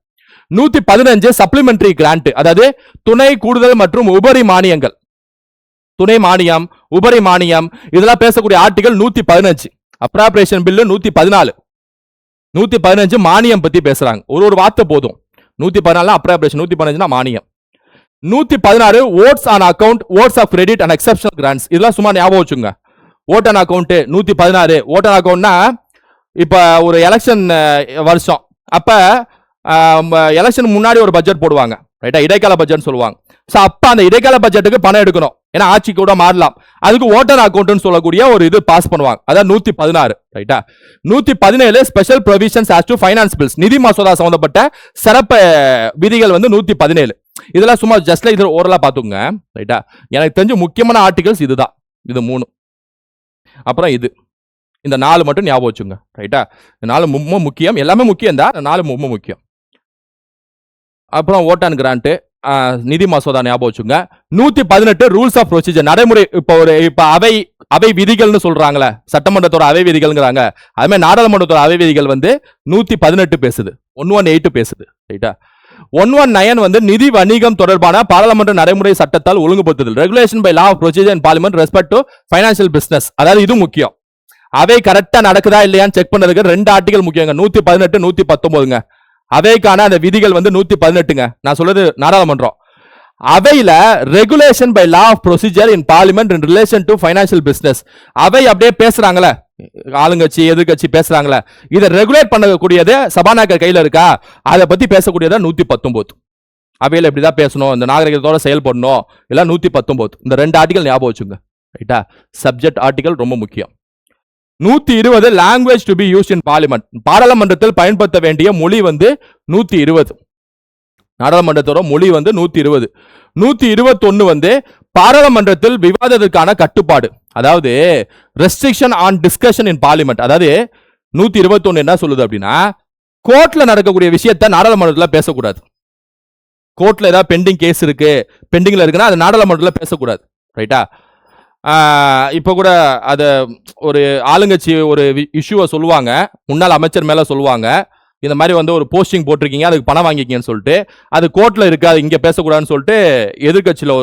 115 சப்ளிமெண்டரி கிராண்ட், அதாவது துணை, கூடுதல் மற்றும் உபரி மானியங்கள். துணை மானியம், உபரி மானியம் இதெல்லாம் பேசக்கூடிய ஆர்டிகல் 115. Appropriation bill 114. 115 மானியம் பத்தி பேசுறாங்க. ஒரு வார்த்தை போதும். 114 அப்ராப்ரியேஷன், 115 மானியம். 116 votes on account, votes of credit and exceptional grants. இதெல்லாம் சும்மா ஞாபகம் வச்சுங்க. Vote on account 116. Vote on அக்கவுண்ட்னா இப்ப ஒரு எலெக்ஷன் வருஷம், அப்ப எலெக்ஷன் முன்னாடி ஒரு பட்ஜெட் போடுவாங்க ரைட்டா, இடைக்கால பட்ஜெட் சொல்லுவாங்க. சோ அப்ப அந்த இடைக்கால பட்ஜெட்டுக்கு பணம் எடுக்கணும், ஏன்னா ஆட்சி கூட மாறலாம். அதுக்கு ஓட்டர் அக்கவுண்ட் சொல்லக்கூடிய ஒரு இது பாஸ் பண்ணுவாங்க. அதான் 116 ரைட்டா. 117 special provisions as to finance bills, நிதி மசோதா சம்பந்தப்பட்ட சிறப்பு விதிகள் வந்து 117. இதெல்லாம் சும்மா ஜஸ்ட் இது ஓரலா பாத்துங்க ரைட்டா. எனக்கு தெரிஞ்ச முக்கியமான ஆர்டிகல்ஸ் இதுதான், இது 3. அப்புறம் இந்த 4 மட்டும் ஞாபகம் வச்சுங்க ரைட்டா. 4 ரொம்ப முக்கியம், எல்லாமே முக்கியம் தான், 4 ரொம்ப முக்கியம். அப்புறம் ஓட் ஆன் கிராண்ட், நிதி மசோதா ஞாபகம் வச்சுங்க. 118 ரூல்ஸ் ஆஃப் ப்ரொசீஜர், நடைமுறை. இப்ப அவை விதிகள்னு சொல்றாங்களே, சட்டமன்றத்தோட அவை விதிகள்ங்கிறாங்க. அதுமாதிரி நாடாளுமன்றத்தோட அவை விதிகள் வந்து 118 பேசுது, 118 பேசுது ரைட்டா. 119 வந்து நிதி வணிகம் தொடர்பான பாராளுமன்ற நடைமுறை சட்டத்தால் ஒழுங்குபடுத்துதல், regulation by law of procedure in parliament respect to financial business. அதாவது இது முக்கியம். அவை கரெக்டா நடக்குதா இல்லையான்னு செக் பண்ணதுக்கு 2 ஆர்டிகல் முக்கியங்க. 118 119ங்க. அவைக்கான அந்த விதிகள் வந்து 118ங்க. நான் சொல்றது நாடாளுமன்றம். அவையில regulation by law of procedure in parliament in relation to financial business, அவை அப்படியே பேசுறாங்களே, ஆளுங்கட்சி எதிர்கட்சி பேசுறாங்களே, இதை ரெகுலேட் பண்ணக்கூடியது சபாநாயகர் கையில இருக்கா, அதை பத்தி பேசக்கூடியதா 119. அவையில இப்படிதான் பேசணும், இந்த நாகரிகத்தோட செயல்படணும், இல்ல 119. இந்த 2 ஆர்டிகல் ஞாபகம் வச்சுங்க. ரைட்டா? சப்ஜெக்ட் ஆர்டிகல் ரொம்ப முக்கியம். 120 language to be used in parliament, பாராளுமன்றத்தில் பயன்படுத்த வேண்டிய மொழி வந்து 120. நாடாளுமன்றத்தோட மொழி வந்து 120. 121 வந்து பாராளுமன்றத்தில் விவாதத்திற்கான கட்டுப்பாடு, அதாவது restriction on discussion in parliament. அதாவது 121 என்ன சொல்லுது அப்படின்னா, கோர்ட்ல நடக்கக்கூடிய விஷயத்த நாடாளுமன்றத்தில் பேசக்கூடாது. கோர்ட்ல ஏதாவது பெண்டிங் கேஸ் இருக்கு, பெண்டிங்ல இருக்குன்னா அது நாடாளுமன்றத்தில் பேசக்கூடாது. ரைட்டா? இப்போ கூட அத ஒரு ஆளுங்கட்சி ஒரு இஷ்யூவை சொல்லுவாங்க, முன்னாள் அமைச்சர் மேல சொல்லுவாங்க, இந்த மாதிரி வந்து ஒரு போஸ்டிங் போட்டிருக்கீங்க, அதுக்கு பணம் வாங்கிக்கீங்கன்னு சொல்லிட்டு, அது கோர்ட்ல இருக்கு, அது இங்க பேசக்கூடாதுன்னு சொல்லிட்டு எதிர்கட்சியில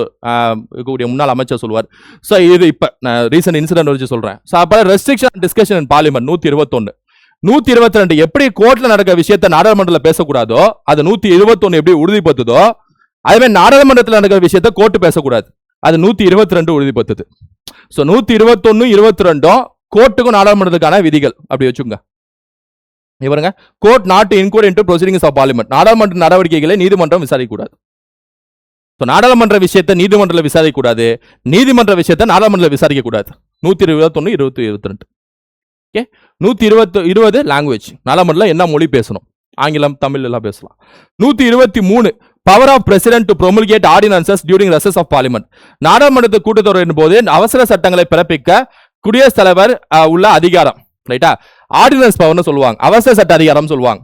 இருக்கக்கூடிய முன்னாள் அமைச்சர் சொல்லுவார். ஸோ இது இப்போ நான் ரீசன்ட் இன்சிடென்ட் வச்சு சொல்றேன். ஸோ அப்போ ரெஸ்ட்ரிக்ஷன் டிஸ்கஷன் இன் பார்லிமெண்ட் 121. 122 எப்படி கோர்ட்ல நடக்கிற விஷயத்த நாடாளுமன்றத்தில் பேசக்கூடாதோ, அது 121 எப்படி உறுதிப்படுத்துதோ, அதே மாதிரி நாடாளுமன்றத்தில் நடக்கிற விஷயத்த கோர்ட்டு பேசக்கூடாது, அது 122 உறுதிப்படுத்துது. ஸோ 121 22 கோர்ட்டுக்கும் நாடாளுமன்றத்துக்கான விதிகள். அப்படி வச்சுங்க. இவருங்க, court not inquire into proceedings of parliament, நாடாளுமன்ற நடவடிக்கைகளை நீதிமன்றம் விசாரிக்கக்கூடாது. ஸோ நாடாளுமன்ற விஷயத்தை நீதிமன்றத்தில் விசாரிக்கக்கூடாது, நீதிமன்ற விஷயத்தை நாடாளுமன்றத்தில் விசாரிக்கக்கூடாது. 121 22. ஓகே. 120 லாங்குவேஜ், நாடாளுமன்றத்தில் என்ன மொழி பேசணும், ஆங்கிலம் தமிழ் எல்லாம் பேசலாம். 123 power of president to promulgate ordinances during recess of parliament, நாடாளுமன்ற கூட்டத்தொடரின் போது அவசர சட்டங்களை பிறப்பிக்க குடியரசுத் தலைவர் உள்ள அதிகாரம். ரைட்டா? ஆர்டினன்ஸ் பவர்னு சொல்லுவாங்க, அவசர சட்ட அதிகாரம் சொல்லுவாங்க.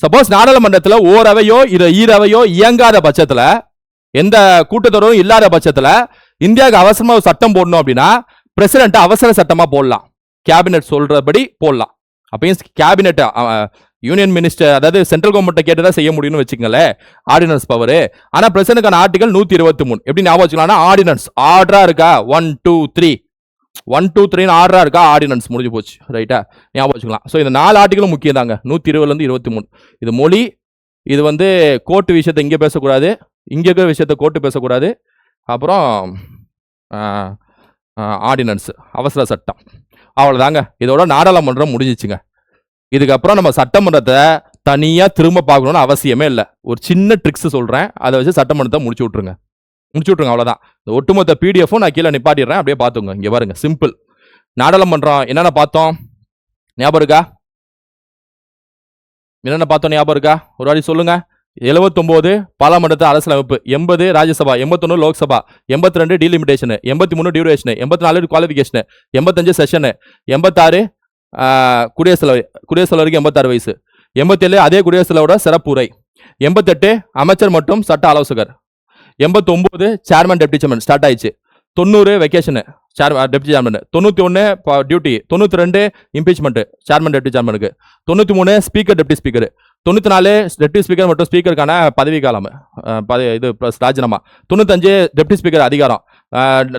சப்போஸ் நாடாளுமன்றத்தில் ஓரவையோ ஈரவையோ இயங்காத பட்சத்துல, எந்த கூட்டத்தொடரும் இல்லாத பட்சத்துல இந்தியாவுக்கு அவசரமா ஒரு சட்டம் போடணும் அப்படின்னா பிரசிடென்ட் அவசர சட்டமா போடலாம், கேபினெட் சொல்றபடி போடலாம். அப்பயும் கேபினெட் யூனியன் மினிஸ்டர், அதாவது சென்ட்ரல் கவர்மெண்ட் கேட்டுதான் செய்ய முடியும்னு வச்சுக்கங்களேன், ஆர்டினன்ஸ் பவர். ஆனா பிரசிடென்ட்கான ஆர்டிகல் 123 எப்படி ஞாபகம் வச்சுக்கலாம், ஆர்டினன்ஸ் ஆர்டரா இருக்கா, 1 2 3 1 2 3 ஆர்டரா இருக்கா, ஆர்டினன்ஸ் முடிஞ்சு போச்சு. ரைட்டா? ஞாபகம் வச்சுக்கலாம். ஸோ இந்த 4 ஆர்டிகளும் முக்கியம் தாங்க. 120 23 இது மொழி, இது வந்து கோர்ட்டு விஷயத்தை இங்கே பேசக்கூடாது, இங்கே இருக்கிற விஷயத்த கோர்ட்டு பேசக்கூடாது. அப்புறம் ஆர்டினன்ஸ் அவசர சட்டம். அவ்வளோதாங்க, இதோட நாடாளுமன்றம் முடிஞ்சிச்சுங்க. இதுக்கப்புறம் நம்ம சட்டமன்றத்தை தனியா திரும்ப பார்க்கணும்னு அவசியமே இல்லை. ஒரு சின்ன ட்ரிக்ஸ் சொல்றேன், அதை வச்சு சட்டமன்றத்தை முடிச்சு விட்டுருங்க. அவ்வளவுதான். இந்த ஒட்டுமொத்த பிடிஎஃப்பும் நான் கீழே நிப்பாட்டிடுறேன், அப்படியே பார்த்துங்க. இங்க பாருங்க, சிம்பிள். நாடாளுமன்றம் என்னென்ன பார்த்தோம் ஞாபகம் இருக்கா? என்னென்ன பார்த்தோம் ஞாபகம் இருக்கா? ஒரு வாட்டி சொல்லுங்க. 79 பாராளுமன்றத்து அரசியலமைப்பு, 80 Rajya Sabha, 81 Lok Sabha, 82 delimitation, 83 duration, 84 qualification, 85 session, 86 குடியரசுத் தலைவருக்கு 86 வயசு, 87 அதே குடியரசுத் தலைவரோட சிறப்பு உரை, 88 அமைச்சர் மற்றும் சட்ட ஆலோசகர், 89 சேர்மன் டெப்டி சேர்மன் ஸ்டார்ட் ஆயிடுச்சு, 90 vacation deputy chairman, 91 duty, 92 impeachment chairman deputy சேர்மனுக்கு, 93 speaker deputy speaker, 94 deputy speaker மற்றும் ஸ்பீக்கருக்கான பதவி காலம் இது பிளஸ் ராஜினாமா, 95 டெப்டி ஸ்பீக்கர் அதிகாரம்,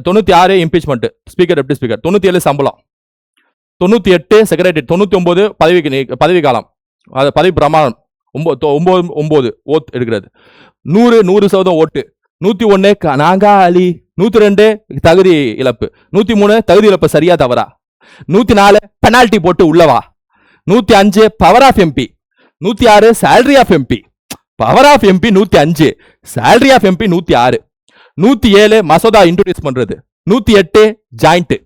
96 இம்பீச்மெண்ட் ஸ்பீக்கர் டெப்டி ஸ்பீக்கர், 97 சம்பளம், 98 செக்ரட்டரி, 99 பதவி காலம், பதவி பிரமாணம், 9 ஓத் எடுக்கிறது, 100% ஓட்டு, 101 நாங்காலி, 102 தகுதி இழப்பு, 103 தகுதி இழப்பு சரியா தவறா, 104 பெனால்டி போட்டு உள்ளவா, 105 power of MP, 106 salary of MP, power of MP 105, salary of MP 106, 107 மசோதா இன்ட்ரோடியூஸ் பண்றது, 108 ஜாயிண்ட்,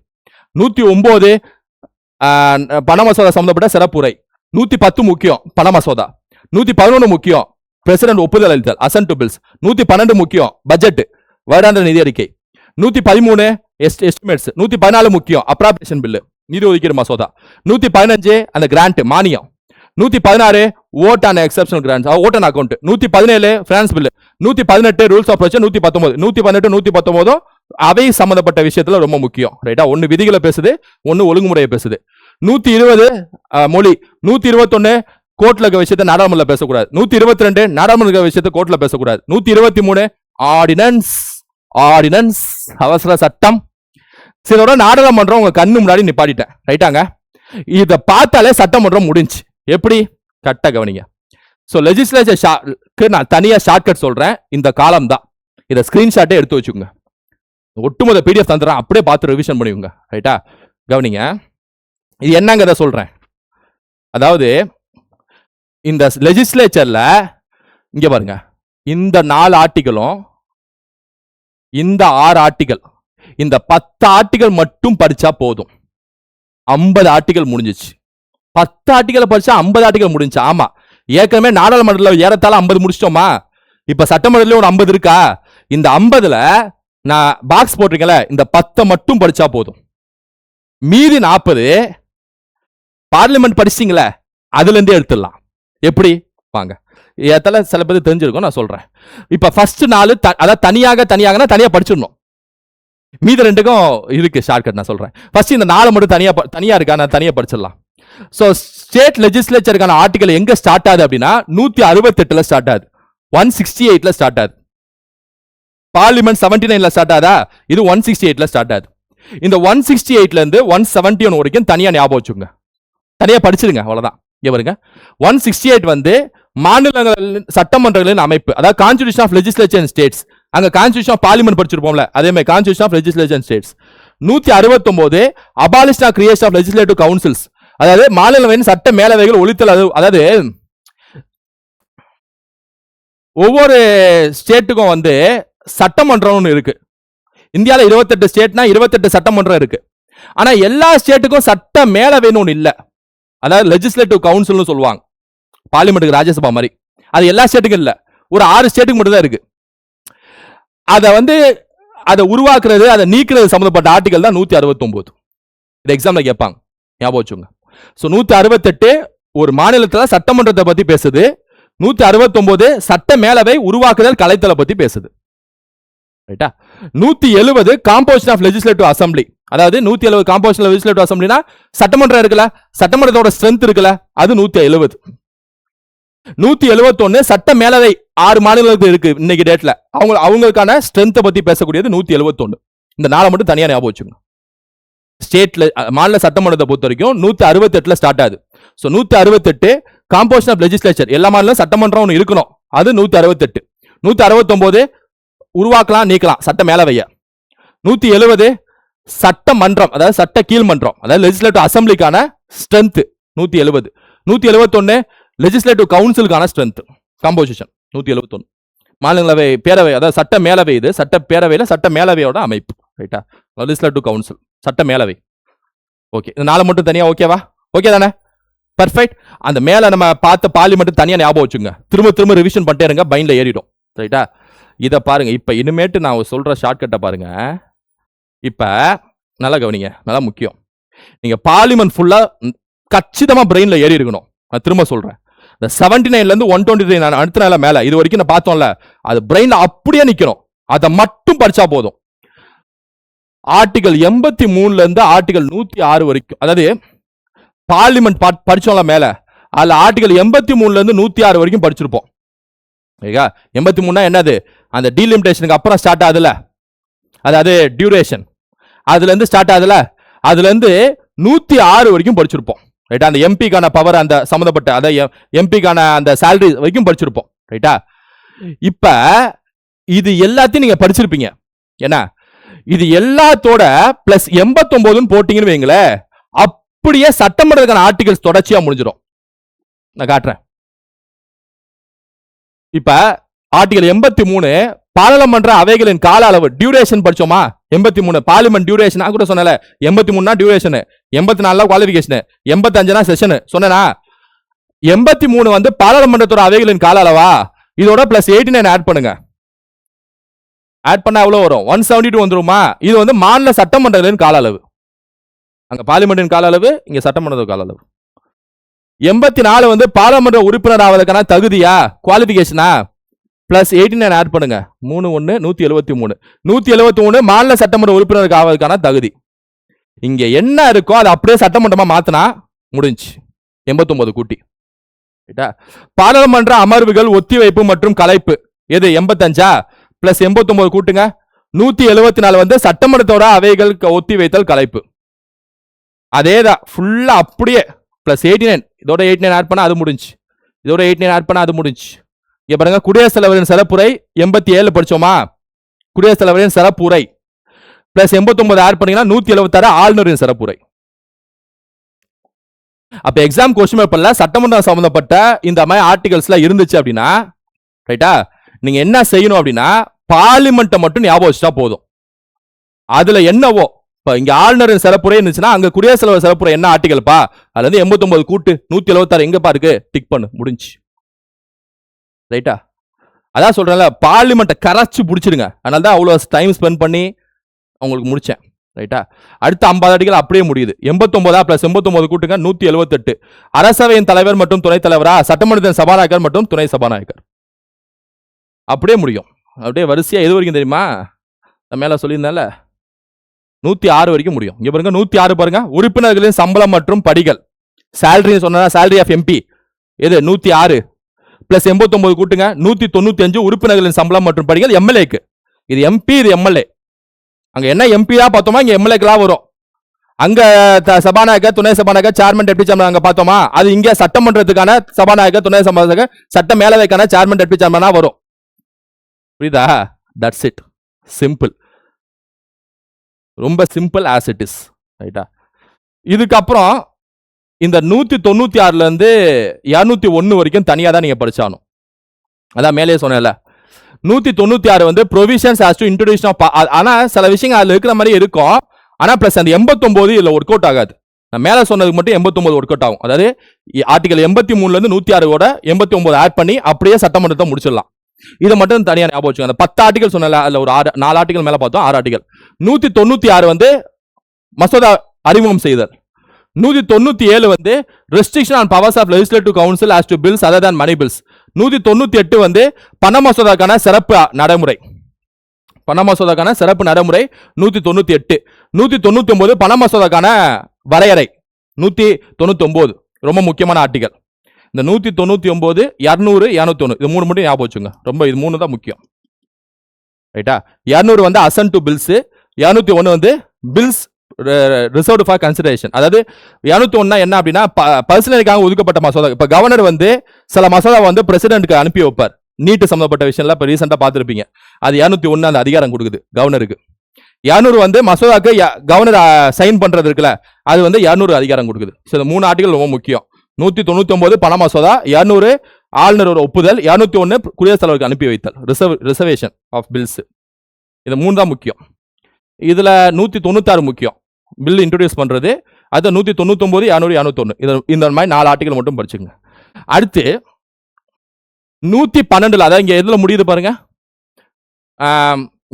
109 பண மசோதா சம்பந்தப்பட்ட சிறப்புரை, 110 முக்கியம் பண மசோதா, 111 முக்கியம் பிரசிடென்ட் ஒப்புதல் அளித்தல் அசன்ட் டு பில்ஸ், 112 முக்கியம் பட்ஜெட் வருடாந்திர நிதி அறிக்கை, 113 எஸ்டிமேட்ஸ், 114 முக்கியம் அப்ராப்ரியேஷன் பில் நிதி ஒதுக்கீடு மசோதா, 115 அந்த கிராண்ட் மானியம், 116 vote on exceptional grants vote on account, 117 finance bill, 118 rules of procedure, 118 119 அவை சம்பந்தப்பட்ட விஷயத்துல ரொம்ப முக்கியம். ரைட்டா? ஒன்னு விதிகளை பேசுது, ஒன்னு ஒழுங்குமுறையை பேசுது. 120 மொழி, 121 கோர்ட்ல இருக்க விஷயத்தை நாடாளுமன்றத்தில் பேசக்கூடாது. 122 நாடாளுமன்ற இருக்க விஷயத்தை கோர்ட்ல பேசக்கூடாது. 123 ஆர்டினன்ஸ் ஆர்டினன்ஸ் அவசர சட்டம். சிலோட நாடாளுமன்றம் உங்க கண்ணு முன்னாடி நிப்பாட்டிட்டேன். ரைட்டாங்க, இத பார்த்தாலே சட்டமன்றம் முடிஞ்சு. எப்படி கட்ட கவனிங்க. சோ லெஜிஸ்லேச்சருக்கு நான் தனியா ஷார்ட்கட் சொல்றேன். இந்த காலம் தான். இத ஸ்கிரீன்ஷாட்டே எடுத்து வச்சுக்கோங்க. ஒட்டுமொத்த பிடிஎஃப் தந்துறேன், அப்படியே பார்த்து ரிவிஷன் பண்ணிக்கோங்க. ரைட்டா, கவனிங்க. இது என்னங்கறத சொல்றேன். அதாவது இந்த லெஜிஸ்லேச்சர்ல இங்க பாருங்க, இந்த 4 ஆர்டிகளும் இந்த 6 ஆர்டிகள், இந்த 10 ஆர்டிகள் மட்டும் படிச்சா போதும். 50 ஆர்டிகள் முடிஞ்சிச்சு. 10 ஆர்டிகள் படிச்சா 50 ஆர்டிகள் முடிஞ்சு. ஆமா, ஏற்கனவே நாடாளுமன்றத்தில் ஏறத்தால 50 முடிச்சிட்டோமா? இப்ப சட்டமன்றத்துல ஒரு 50 இருக்கா? இந்த 50ல நான் பாக்ஸ் போட்டிருக்கேன்ல, இந்த 10 மட்டும் படிச்சா போதும். மீதி 40 பார்லிமெண்ட் படிச்சிங்களே, அதுல இருந்தே எடுத்துடலாம். எப்படி வாங்க, ஏத்தால சில பேர் தெரிஞ்சிருக்கும், நான் சொல்றேன். இப்ப ஃபர்ஸ்ட் 4 அதாவது தனியாக தனியா படிச்சிடணும். மீதி 2க்கும் இருக்கு ஷார்ட்கட், நான் சொல்றேன். ஃபர்ஸ்ட் இந்த 4 மட்டும் தனியா இருக்கா, நான் தனியா படிச்சிடலாம். சோ ஸ்டேட் லெஜிஸ்லேச்சருக்கான ஆர்டிகல் எங்க ஸ்டார்ட் ஆகுது அப்படின்னா 168ல ஸ்டார்ட் ஆகுது, 168ல ஸ்டார்ட் ஆகுது. பார்லிமெண்ட் 79ல ஸ்டார்ட் ஆகுதா, இது 168ல ஸ்டார்ட் ஆகுது. இந்த 168ல இருந்து 171 வரைக்கும் தனியா ஞாபகம் வச்சுங்க, தனியா படிச்சிருங்க, அவ்வளவுதான். இவருங்க 168 வந்து மாநிலங்கள் சட்டமன்றங்களின் அமைப்பு, அதாவது constitution of legislature in states. அங்க கான்ஸ்டிடியூஷன் ஆஃப் பார்லிமெண்ட் படிச்சிருப்போம்ல, அதே மாதிரி constitution of legislature in states. 169 abolition of creation of legislative councils, அதாவது மாநிலங்களின் சட்ட மேலவைகள் ஒழித்தல். அதாவது ஒவ்வொரு ஸ்டேட்டுக்கும் வந்து சட்டமன்றம் இருக்கு. இந்தியாவில் 28 ஸ்டேட்னா 28 சட்டமன்றம் இருக்கு. ஆனா எல்லா ஸ்டேட்டுக்கும் சட்ட மேலவைன்னு ஒண்ணு இல்ல, அதாவது லெஜிஸ்லேட்டிவ் கவுன்சில்னு சொல்லுவாங்க, பார்லிமெண்ட்டுக்கு ராஜ்யசபா மாதிரி. அது எல்லா ஸ்டேட்டுக்கும் இல்ல, ஒரு 6 ஸ்டேட்டுக்கு மட்டும் தான் இருக்கு. அதை உருவாக்குறது, அதை நீக்கிறது சம்பந்தப்பட்ட ஆர்டிகல் தான் 169. இது எக்ஸாம்ல கேட்பாங்க, ஞாபகம் வச்சுங்க. சோ 168 ஒரு மாநிலத்துல சட்டமன்றத்தை பத்தி பேசுது. 169 சட்ட மேலவை உருவாக்குதல் கலைத்தலை பத்தி பேசுது. ரைட்டா. 170 காம்போசிஷன் ஆஃப் லெஜிஸ்லேட்டிவ் அசம்பிளி, அதாவது 170 காம்போசிஷன் லெஜிஸ்லேட்டிவ் அசம்பிளினா சட்டமன்றம் இருக்குல்ல, சட்டமன்றத்தோட ஸ்ட்ரென்த் இருக்குல்ல, அது 170. 171 சட்ட மேலவை 6 மாநிலங்களுக்கு இருக்கு இன்னைக்கு டேட்ல, அவங்களுக்கான ஸ்ட்ரென்த்தை பத்தி பேசக்கூடியது 171. இந்த 4 மட்டும் தனியா ஞாபகம் வச்சுங்க. ஸ்டேட்ல மாநில சட்டமன்றத்தை பொறுத்த வரைக்கும் 168ல ஸ்டார்ட் ஆகுது. சோ 168 காம்போசிஷன் ஆஃப் லெஜிஸ்லேச்சர், எல்லா மாநிலம் சட்டமன்றம் ஒன்று இருக்கணும், அது 168. 169 உருவாக்கலாம் நீக்கலாம் சட்ட மேலவைய. 170 சட்டமன்றம், அதாவது சட்ட கீழ்மன்றம், அதாவது லெஜிஸ்லேட்டிவ் அசம்பிளிக்கான ஸ்ட்ரென்த் 170. 171 லெஜிஸ்லேட்டிவ் கவுன்சிலுக்கான ஸ்ட்ரென்த் காம்போசிஷன் 171. மாநிலங்களவை பேரவை, அதாவது சட்ட மேலவை, இது சட்ட பேரவையில சட்ட மேலவையோட அமைப்பு. ரைட்டா, லெஜிஸ்லேட்டிவ் கவுன்சில் சட்ட மேலவை. ஓகே, இந்த 4 மட்டும் தனியா ஓகேவா? ஓகே தானே? பர்ஃபெக்ட். அந்த மேல நம்ம பார்த்த பார்லிமெண்ட் தனியா ஞாபகம் வச்சுங்க, திரும்ப திரும்ப ரிவிஷன் பண்ணிட்டே இருங்க, பைண்ட்ல ஏறிடும். ரைட்டா, இத பாருங்க. இப்ப இனிமேட்டு நான் சொல்ற ஷார்ட்கட்டை பாருங்க. இப்ப நல்லா கவனிங்க, நல்லா முக்கியம். நீங்க பார்லிமெண்ட் ஃபுல்லா கச்சிதமா பிரெயின்ல ஏறி இருக்கணும். நான் திரும்ப சொல்றேன், இந்த 79ல இருந்து 123 நான் அடுத்த மேல இது வரைக்கும் நான் பார்த்தோம்ல, அது பிரெயின்ல அப்படியே நிக்கணும். அதை மட்டும் படிச்சா போதும். ஆர்டிகல் 83ல இருந்து ஆர்டிகல் 106 வரைக்கும், அதாவது பார்லிமெண்ட் படிச்சோம்ல மேல, அதுல ஆர்டிகல் 83ல இருந்து 106 வரைக்கும் படிச்சிருப்போம். 83னா என்னது? அந்த டீலிமிட்டேஷனுக்கு அப்புறம் ஸ்டார்ட் ஆகுதுல, அதாவது டியூரேஷன், அதுல இருந்து ஸ்டார்ட் ஆகுதுல, அதுல இருந்து 106 வரைக்கும் படிச்சிருப்போம். ரைட்டா, அந்த எம்பிக்கான பவர், அந்த சம்பந்தப்பட்ட அதாவது எம்பிக்கான அந்த சேலரி வரைக்கும் படிச்சிருப்போம். ரைட்டா, இப்ப இது எல்லாத்தையும் நீங்க படிச்சிருப்பீங்க. என்ன, இது எல்லாத்தோட பிளஸ் 89 போட்டீங்கன்னு வைங்களேன், அப்படியே சட்டமன்றத்துக்கான ஆர்டிகல்ஸ் தொடர்ச்சியா முடிஞ்சிடும். நான் காட்டுறேன். இப்ப ஆர்டிகல் 83 பாராளுமன்ற அவைகளின் கால அளவு டியூரேஷன் படிச்சோமா? 83 parliament duration. நான் கூட சொன்னல, 83 டியூரேஷன், 84 குவாலிஃபிகேஷன், 85 செஷன் சொன்னா. 83 பாராளுமன்றத்தோட அவைகளின் கால அளவா, இதோட பிளஸ் 89 ஆட் பண்ணுங்க. ஆட் பண்ணா எவ்வளவு வரும்? 172 வந்துருமா? இது மாநில சட்டமன்றங்களின் கால அளவு. அங்க பார்லிமெண்டின் கால அளவு, இங்க சட்டமன்ற கால அளவு. 84 பாராளுமன்ற உறுப்பினர் ஆவதற்கான தகுதியா, குவாலிஃபிகேஷனா, பிளஸ் 89 ஆட் பண்ணுங்க. 3 173. 173 மாநில சட்டமன்ற உறுப்பினருக்கு ஆவதற்கான தகுதி. இங்க என்ன இருக்கோ அதை அப்படியே சட்டமன்றமா மாத்தினா முடிஞ்சு. 89 கூட்டி பாராளுமன்ற அமர்வுகள் ஒத்திவைப்பு மற்றும் கலைப்பு எது 85 பிளஸ் 89 கூட்டுங்க 174 வந்து சட்டமன்றத்தோட அவைகள் ஒத்திவைத்தல் கலைப்பு. அதேதான் ஃபுல்லா அப்படியே பிளஸ் 89 இதோட 89 ஆட் பண்ணா அது முடிஞ்சு. இதோட 89 ஆட் பண்ணா அது முடிஞ்சு. இங்க பாருங்க குடியரசுத் தலைவரின் சிறப்புரை 87 படிச்சோமா, குடியரசுத் தலைவரின் சிறப்புரை பிளஸ் 89 ஆட் பண்ணீங்கன்னா 176 ஆளுநரின் சிறப்புரை. அப்ப எக்ஸாம் கொஸ்டின் பேப்பர்ல சட்டமன்றம் சம்பந்தப்பட்ட இந்த மாதிரி ஆர்டிகல்ஸ்ல இருந்துச்சு அப்படின்னா ரைட்டா, நீங்க என்ன செய்யணும் அப்படின்னா பார்லிமெண்ட்டை மட்டும் ஞாபகம் வச்சுட்டா போதும். அதுல என்னவோ இப்ப இங்க ஆளுநரின் சிறப்புரை இருந்துச்சுன்னா அங்க குடியரசுத் தலைவர் சிறப்புரை என்ன ஆர்டிகல்ப்பா, அதுல இருந்து 89 கூட்டு 176 எங்கப்பா இருக்கு, டிக் பண்ணு, முடிஞ்சு. ரைட்டா, அதான் சொல்றேன்ல பார்லிமெண்ட்டை கரைச்சு பிடிச்சிருங்க. அதனால தான் அவ்வளவு டைம் ஸ்பெண்ட் பண்ணி உங்களுக்கு முடிச்சேன். ரைட்டா, அடுத்த 50 ஆர்டிகல் அப்படியே முடியுது. 89 பிளஸ் 89 கூட்டுங்க 178 அரசவையின் தலைவர் மற்றும் துணைத் தலைவரா, சட்டமன்றத்தின் சபாநாயகர் மற்றும் துணை சபாநாயகர், அப்படியே முடியும். அப்படியே வரிசையா எது வரைக்கும் தெரியுமா, மேல சொல்லியிருந்தேன்ல 106 வரைக்கும் முடியும். இங்க பாருங்க 106 பாருங்க, உறுப்பினர்களின் சம்பளம் மற்றும் படிகள் சேலரி சொன்னா சேலரி ஆஃப் எம்பி எது 106 பிளஸ் 89 கூட்டுங்க 195 உறுப்பினர்களின் சம்பளம் மற்றும் படிகள் எம்எல்ஏக்கு. இது எம்பி இது எம்எல்ஏ. அங்க என்ன எம்பி தான் பார்த்தோமா, இங்க எம்எல்ஏக்கெல்லாம் வரும். அங்க சபாநாயகர் துணை சபாநாயகர் சேர்மன் டெப்டி சேர்மன் அங்க பார்த்தோமா, அது இங்க சட்டமன்றத்துக்கான சபாநாயகர் துணை சபாநாயகர் சட்ட மேலவைக்கான சேர்மன் டெப்டி சேர்மனா வரும். புரியுதா? தட்ஸ் இட், சிம்பிள், ரொம்ப சிம்பிள் ஆஸ் இட் இஸ். ரைட்டா, இதுக்கப்புறம் இந்த 196 இருந்து 201 வரைக்கும் தனியா தான் நீங்க படிச்சானும். அதான் மேலே சொன்னேன்ல 196 வந்து ப்ரொவிஷன்ஸ் ஹஸ் டு இன்ட்ரோடியூஷன் ஆஃப், ஆனா சில விஷயங்கள் அதுல இருக்கிற மாதிரி இருக்கும். ஆனா பிளஸ் அந்த 89 இதுல ஒர்க் அவுட் ஆகாது. நான் மேல சொன்னதுக்கு மட்டும் 89 ஒர்க் அவுட் ஆகும். அதாவது ஆர்டிகல் 83 இருந்து 106 89 ஆட் பண்ணி அப்படியே சட்டமன்றத்தை முடிச்சிடலாம். இதை மட்டும் தனியா ஞாபகம் வச்சுக்கோங்க. அந்த 10 ஆர்டிகல் சொன்னல, அதுல ஒரு 4 ஆர்டிகல் மேல பார்த்தோம், 6 ஆர்டிகல். 196 வந்து மசோதா அறிமுகம் செய்தல். 197 வந்து restriction on powers of legislative council as to bills other than money bills. 198 வந்து பண மசோதாக்கான சிறப்பு நடைமுறை, பண மசோதாக்கான சிறப்பு நடைமுறை 198. 199 பண மசோதாக்கான வரையறை 199 ரொம்ப முக்கியமான ஆர்டிகல். இந்த 199 200 201 இது மூணு மட்டும் ஞாபகம் வச்சுங்க, ரொம்ப இது மூணு தான் முக்கியம். ரைட்டா, 200 வந்து அசன்ட் டு பில்ஸ், 201 வந்து பில்ஸ் ரிசர்வ்டு ஃபார் கன்சிடரேஷன். அதாவது 201 என்ன அப்படின்னா பர்சனலுக்காக ஒதுக்கப்பட்ட மசோதா. இப்ப கவர்னர் வந்து சில மசோதா வந்து பிரசிடென்ட்க்கு அனுப்பி வைப்பார். நீட்டு சம்பந்தப்பட்ட விஷயம்லாம் இப்ப ரீசெண்டா பார்த்திருப்பீங்க. அது 201 அந்த அதிகாரம் கொடுக்குது கவர்னருக்கு. 200 வந்து மசோதாக்கு கவர்னர் சைன் பண்றது இருக்குல்ல, அது வந்து 200 அதிகாரம் கொடுக்குது. சில 3 ஆர்டிகல் ரொம்ப முக்கியம். 199 பண மசோதா, 200 ஆளுநரோட ஒப்புதல், 201 குடியரசுத் தலைவருக்கு அனுப்பி வைத்தல் ரிசர்வேஷன் ஆஃப் பில்ஸ். இது 3 தான் முக்கியம். இதுல 196 முக்கியம், பில் இன்ட்ரோடியூஸ் பண்றது. அது 199 200 201 இந்த மாதிரி 4 ஆர்டிகல் மட்டும் படிச்சுங்க. அடுத்து 112 அதான் இங்க எதுல முடியுது பாருங்க,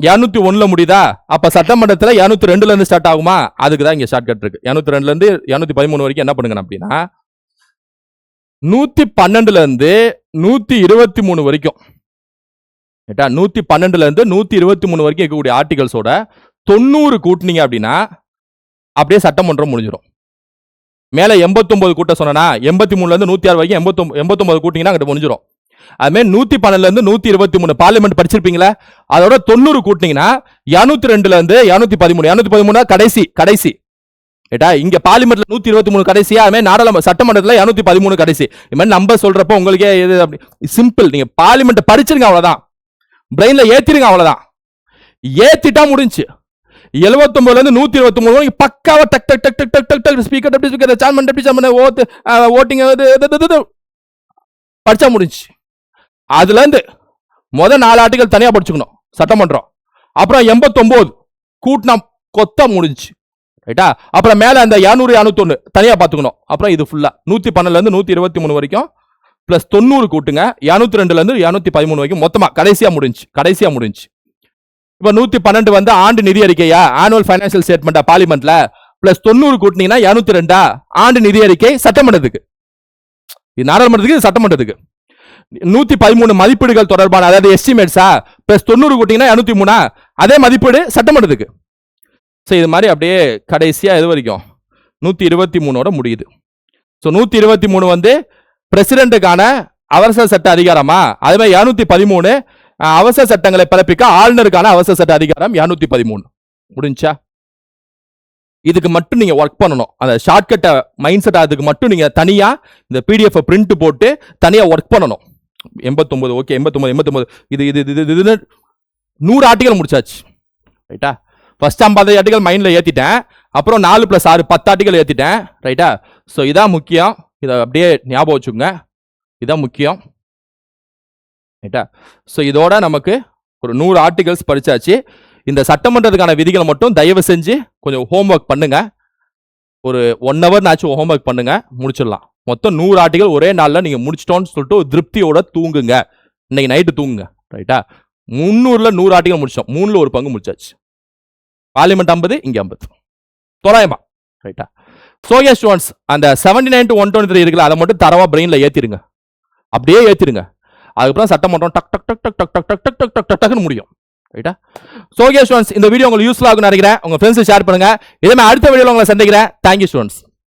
201 முடியுதா, அப்ப சட்டமன்றத்துல 202 இருந்து ஸ்டார்ட் ஆகுமா, அதுக்கு தான் இங்க ஷார்ட் கட் இருக்கு. 202 இருந்து 213 வரைக்கும் என்ன பண்ணுங்க அப்படின்னா 112 இருந்து 123 வரைக்கும் 112 இருந்து 123 வரைக்கும் இருக்கக்கூடிய ஆர்டிகல்ஸோட 90 கூட்டினீங்க அப்படின்னா அப்படியே சட்டமன்றம் முடிஞ்சிடும். மேல 89 கூட்ட சொன்னா 83 இருந்து 106 வரைக்கும் 89 கூட்டிங்கன்னா அங்கிட்ட முடிஞ்சிடும். அதுமாதிரி 112 இருந்து 123 பார்லிமெண்ட் படிச்சிருப்பீங்களா, அதோட 90 கூட்டினீங்கன்னா 202 இருந்து 213 கடைசி ஏட்டா, இங்க பார்லிமெண்ட்ல 123 கடைசியா, அதுமாதிரி நாடாளுமன்ற சட்டமன்றத்துல 213 கடைசி. இது மாதிரி நம்பர் சொல்றப்ப உங்களுக்கே இது சிம்பிள். நீங்க பார்லிமெண்ட் படிச்சிருங்க, அவ்வளவுதான், பிரெயின்ல ஏத்திருங்க, அவ்வளவுதான். ஏத்திட்டா முடிஞ்சு. 79 இருந்து 123 பக்காவா டக் டக் டக் டக் டக் டக் speaker deputy speaker chairman deputy chairman voting படிச்சா முடிஞ்சு. அதுல இருந்து முதல் 4 ஆர்டிகல் தனியா படிச்சுக்கணும் சட்டமன்றம். அப்புறம் 89 கூட்டினா கொத்தா முடிஞ்சு. ரைட்டா, அப்புறம் மேல அந்த 200 201 தனியா பாத்துக்கணும். அப்புறம் இது ஃபுல்லா 112 இருந்து 123 வரைக்கும் பிளஸ் 90 கூட்டுங்க 202 இருந்து 213 வரைக்கும் மொத்தமா கடைசியா முடிஞ்சு. இப்ப 112 வந்து ஆண்டு நிதி அறிக்கையா, ஆனுவல் பைனான்சியல் ஸ்டேட்மெண்டா பார்லிமெண்ட்ல, பிளஸ் 90 கூட்டினீங்கன்னா 202 ஆண்டு நிதி அறிக்கை சட்டமன்றத்துக்கு, இது நாடாளுமன்றத்துக்கு, சட்டமன்றத்துக்கு. 113 மதிப்பீடுகள் தொடர்பான, அதாவது எஸ்டிமேட்ஸா, பிளஸ் 90 கூட்டிங்கன்னா 203 அதே மதிப்பீடு சட்டமன்றத்துக்கு. இது மாதிரி அப்படியே கடைசியா இது வரைக்கும் 123 முடியுது. 123 வந்து பிரசிடென்ட்டுக்கான அவசர சட்ட அதிகாரமா, அதே மாதிரி 213 அவசர சட்டங்களை பிறப்பிக்க ஆளுநருக்கான அவசர சட்ட அதிகாரம் 213 முடிஞ்சா. இதுக்கு மட்டும் நீங்க ஒர்க் பண்ணணும். அந்த ஷார்ட்கட்டை மைண்ட் செட் அதுக்கு மட்டும் நீங்க தனியா இந்த PDF பிரிண்ட் போட்டு தனியா ஒர்க் பண்ணணும். 89 ஓகே 89 இது இது இது இது 100 ஆர்டிகல் முடிச்சாச்சு ரைட்டா. ஃபர்ஸ்ட் 50 ஆர்டிகல் மைண்ட்ல ஏத்திட்டேன், அப்புறம் 4+6 10 ஆர்டிகல் ஏத்திட்டேன் ரைட்டா. ஸோ இதான் முக்கியம், இதை அப்படியே ஞாபகம் வச்சுக்கோங்க, இதான் முக்கியம் ரைட்டா. ஸோ இதோட நமக்கு ஒரு 100 ஆர்டிகல்ஸ் படிச்சாச்சு. இந்த சட்டமன்றத்துக்கான விதிகளை மட்டும் தயவு செஞ்சு கொஞ்சம் ஹோம்ஒர்க் பண்ணுங்க. ஒரு 1 hour நாச்சும் ஹோம்ஒர்க் பண்ணுங்க, முடிச்சிடலாம். மொத்தம் 100 ஆர்டிகல் ஒரே நாளில் நீங்க முடிச்சிட்டோன்னு சொல்லிட்டு ஒரு திருப்தியோட தூங்குங்க. இன்னைக்கு நைட்டு தூங்குங்க ரைட்டா. 300ல் 100 ஆர்டிகல் முடிச்சோம், 3ல் ஒரு பங்கு முடிச்சாச்சு. பார்லிமெண்ட் 50, இங்க 50 தோராயமா ரைட்டா. சோகே ஸ்டூடெண்ட்ஸ் அந்த 79 to 123 இருக்குல்ல, அதை மட்டும் தரவா பிரெயின்ல ஏத்திருங்க, அப்படியே ஏத்திருங்க. அதுக்கப்புறம் சட்டமன்றம் டக் டக் டக் டக் டக் டக் டக் டக் டக் டக் டக்னு முடியும் ரைட்டா. சோகே ஸ்டூடெண்ட்ஸ் இந்த வீடியோ உங்களுக்கு யூஸ்ஃபுல்லா இருக்கும்னு நினைக்கிறேன். உங்க ஃப்ரெண்ட்ஸ் ஷேர் பண்ணுங்க. இதே மாதிரி அடுத்த வீடியோல உங்களை சந்திக்கிறேன். Thank you students.